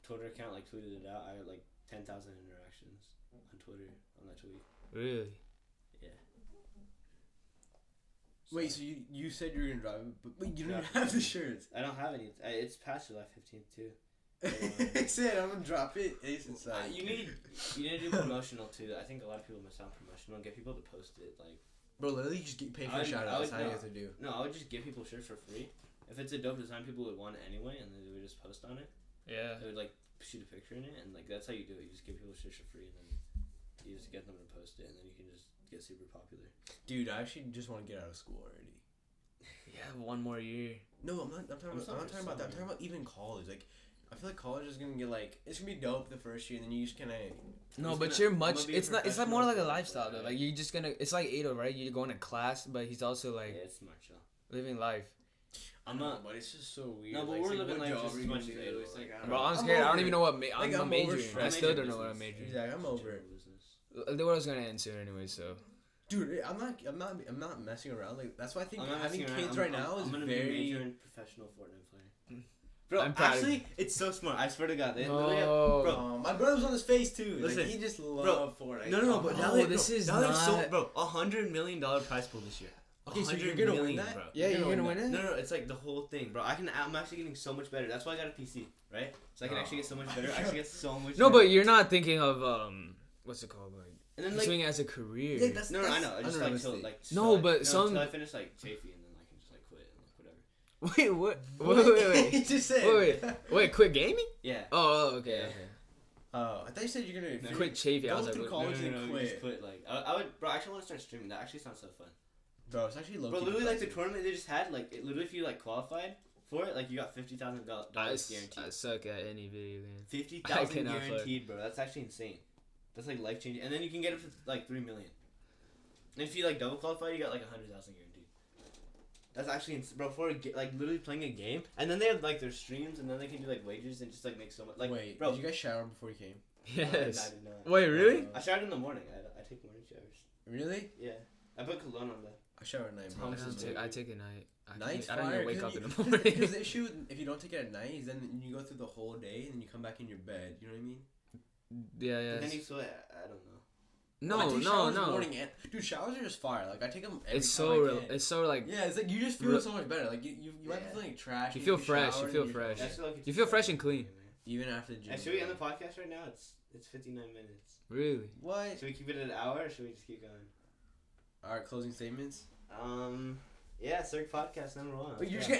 Twitter account like tweeted it out. I had like 10,000 interactions on Twitter on that tweet. Really? Yeah. wait. So you said you were gonna drive it, but you don't Yeah. even have the shirts. I don't have any. It's past July 15th too. I said I'm gonna drop it. Ace inside. You need to do promotional too. I think a lot of people miss out on promotional. Get people to post it. Like Bro, literally just pay for I would- shout I outs. would How you not. have to do? no, I would just give people shirts for free. If it's a dope design, people would want it anyway, and then they would just post on it. Yeah. They would like shoot a picture in it, and like that's how you do it. You just give people shirts for free, and then you just get them to post it, and then you can just get super popular. Dude, I actually just want to get out of school already. Yeah, one more year. No, I'm not talking about. I'm not talking about that. I'm talking about even college. Like, I feel like college is gonna get like it's gonna be dope the first year, and then you just kind of. No, He's but gonna- you're I'm much. gonna be a It's not. It's like more like a lifestyle though. professional, Like you're just gonna. It's like Ado, right? You're going to class, but he's also like Yeah, it's smart, chill. living life. I'm not, but it's just so weird. No, but like, we're it's living what life job just are as you much gonna as do? Ado. It's like, I don't Bro, know. I'm I'm scared. I don't over even it. know what Like, I'm I'm majoring. over I it. still don't know what I'm majoring. Exactly, I'm over it. The world's gonna end soon anyway, so. Dude, I'm not messing around. Like that's why I think I'm not having messing kids around. right now is I'm gonna be very. majoring professional Fortnite player. Bro, I'm proud of actually, it's so smart. I swear to God, they No. literally have, bro. My brother's on his face too. Listen, like, he just loves Fortnite. No, but now Oh, they, this is now they're so, not- bro, $100 million prize pool this year. Okay, so you're 100 gonna win million, that? bro. Yeah, You're you're gonna gonna win win it. No, it's like the whole thing, bro. I'm actually getting so much better. That's why I got a PC, right? So I can actually get so much better. I actually get so much. No, better. but you're not thinking of what's it called, like and then like pursuing it as a career. Yeah, that's no, I know. I just like till unrealistic. like No, but till some- I finish like Chafee and then I can just like quit and like whatever. Wait, what? Wait. He just said. Wait, quit gaming? Yeah. Oh, okay, Yeah. okay. Oh, I thought you said you're gonna Quit chafing. I was Go like, through what? college and you quit. just quit. Like, I would, bro. I actually want to start streaming. That actually sounds so fun. Bro, it's actually low. Bro, literally, like the tournament they just had, like, literally, if you like qualified for it, like, you got $50,000 guaranteed. I suck at any video game. $50,000 cannot guaranteed, bro. That's actually insane. That's like life changing. And then you can get it for like $3 million. And if you like double qualify, you got like 100,000 guaranteed. That's actually bro, for like literally playing a game, and then they have like their streams, and then they can do like wagers and just like make so much. Like, wait, bro, did you guys shower before you came? Yes. I did not. Wait, really? I showered in the morning. I take morning showers. Really? Yeah, I put cologne on that. I shower at night, bro. I take a night. Night's I don't fire, even wake up in the Because morning. the issue if you don't take it at night is then you go through the whole day and then you come back in your bed. You know what I mean? Yeah. And then you sweat. I don't know. I take showers No. Morning and, dude, showers are just fire. Like I take them. It's so real. It's so like. Yeah, it's like you just feel so much better. Like you might be feeling like trash. You feel take a fresh. shower You feel and you're- fresh. I feel like it's You feel fresh and clean. Even after the gym. And should we end the podcast right now? It's 59 minutes. Really? What? Should we keep it at an hour, or should we just keep going? All right, closing statements. Yeah, Circ Podcast #1. Wait, you're Yeah. just gonna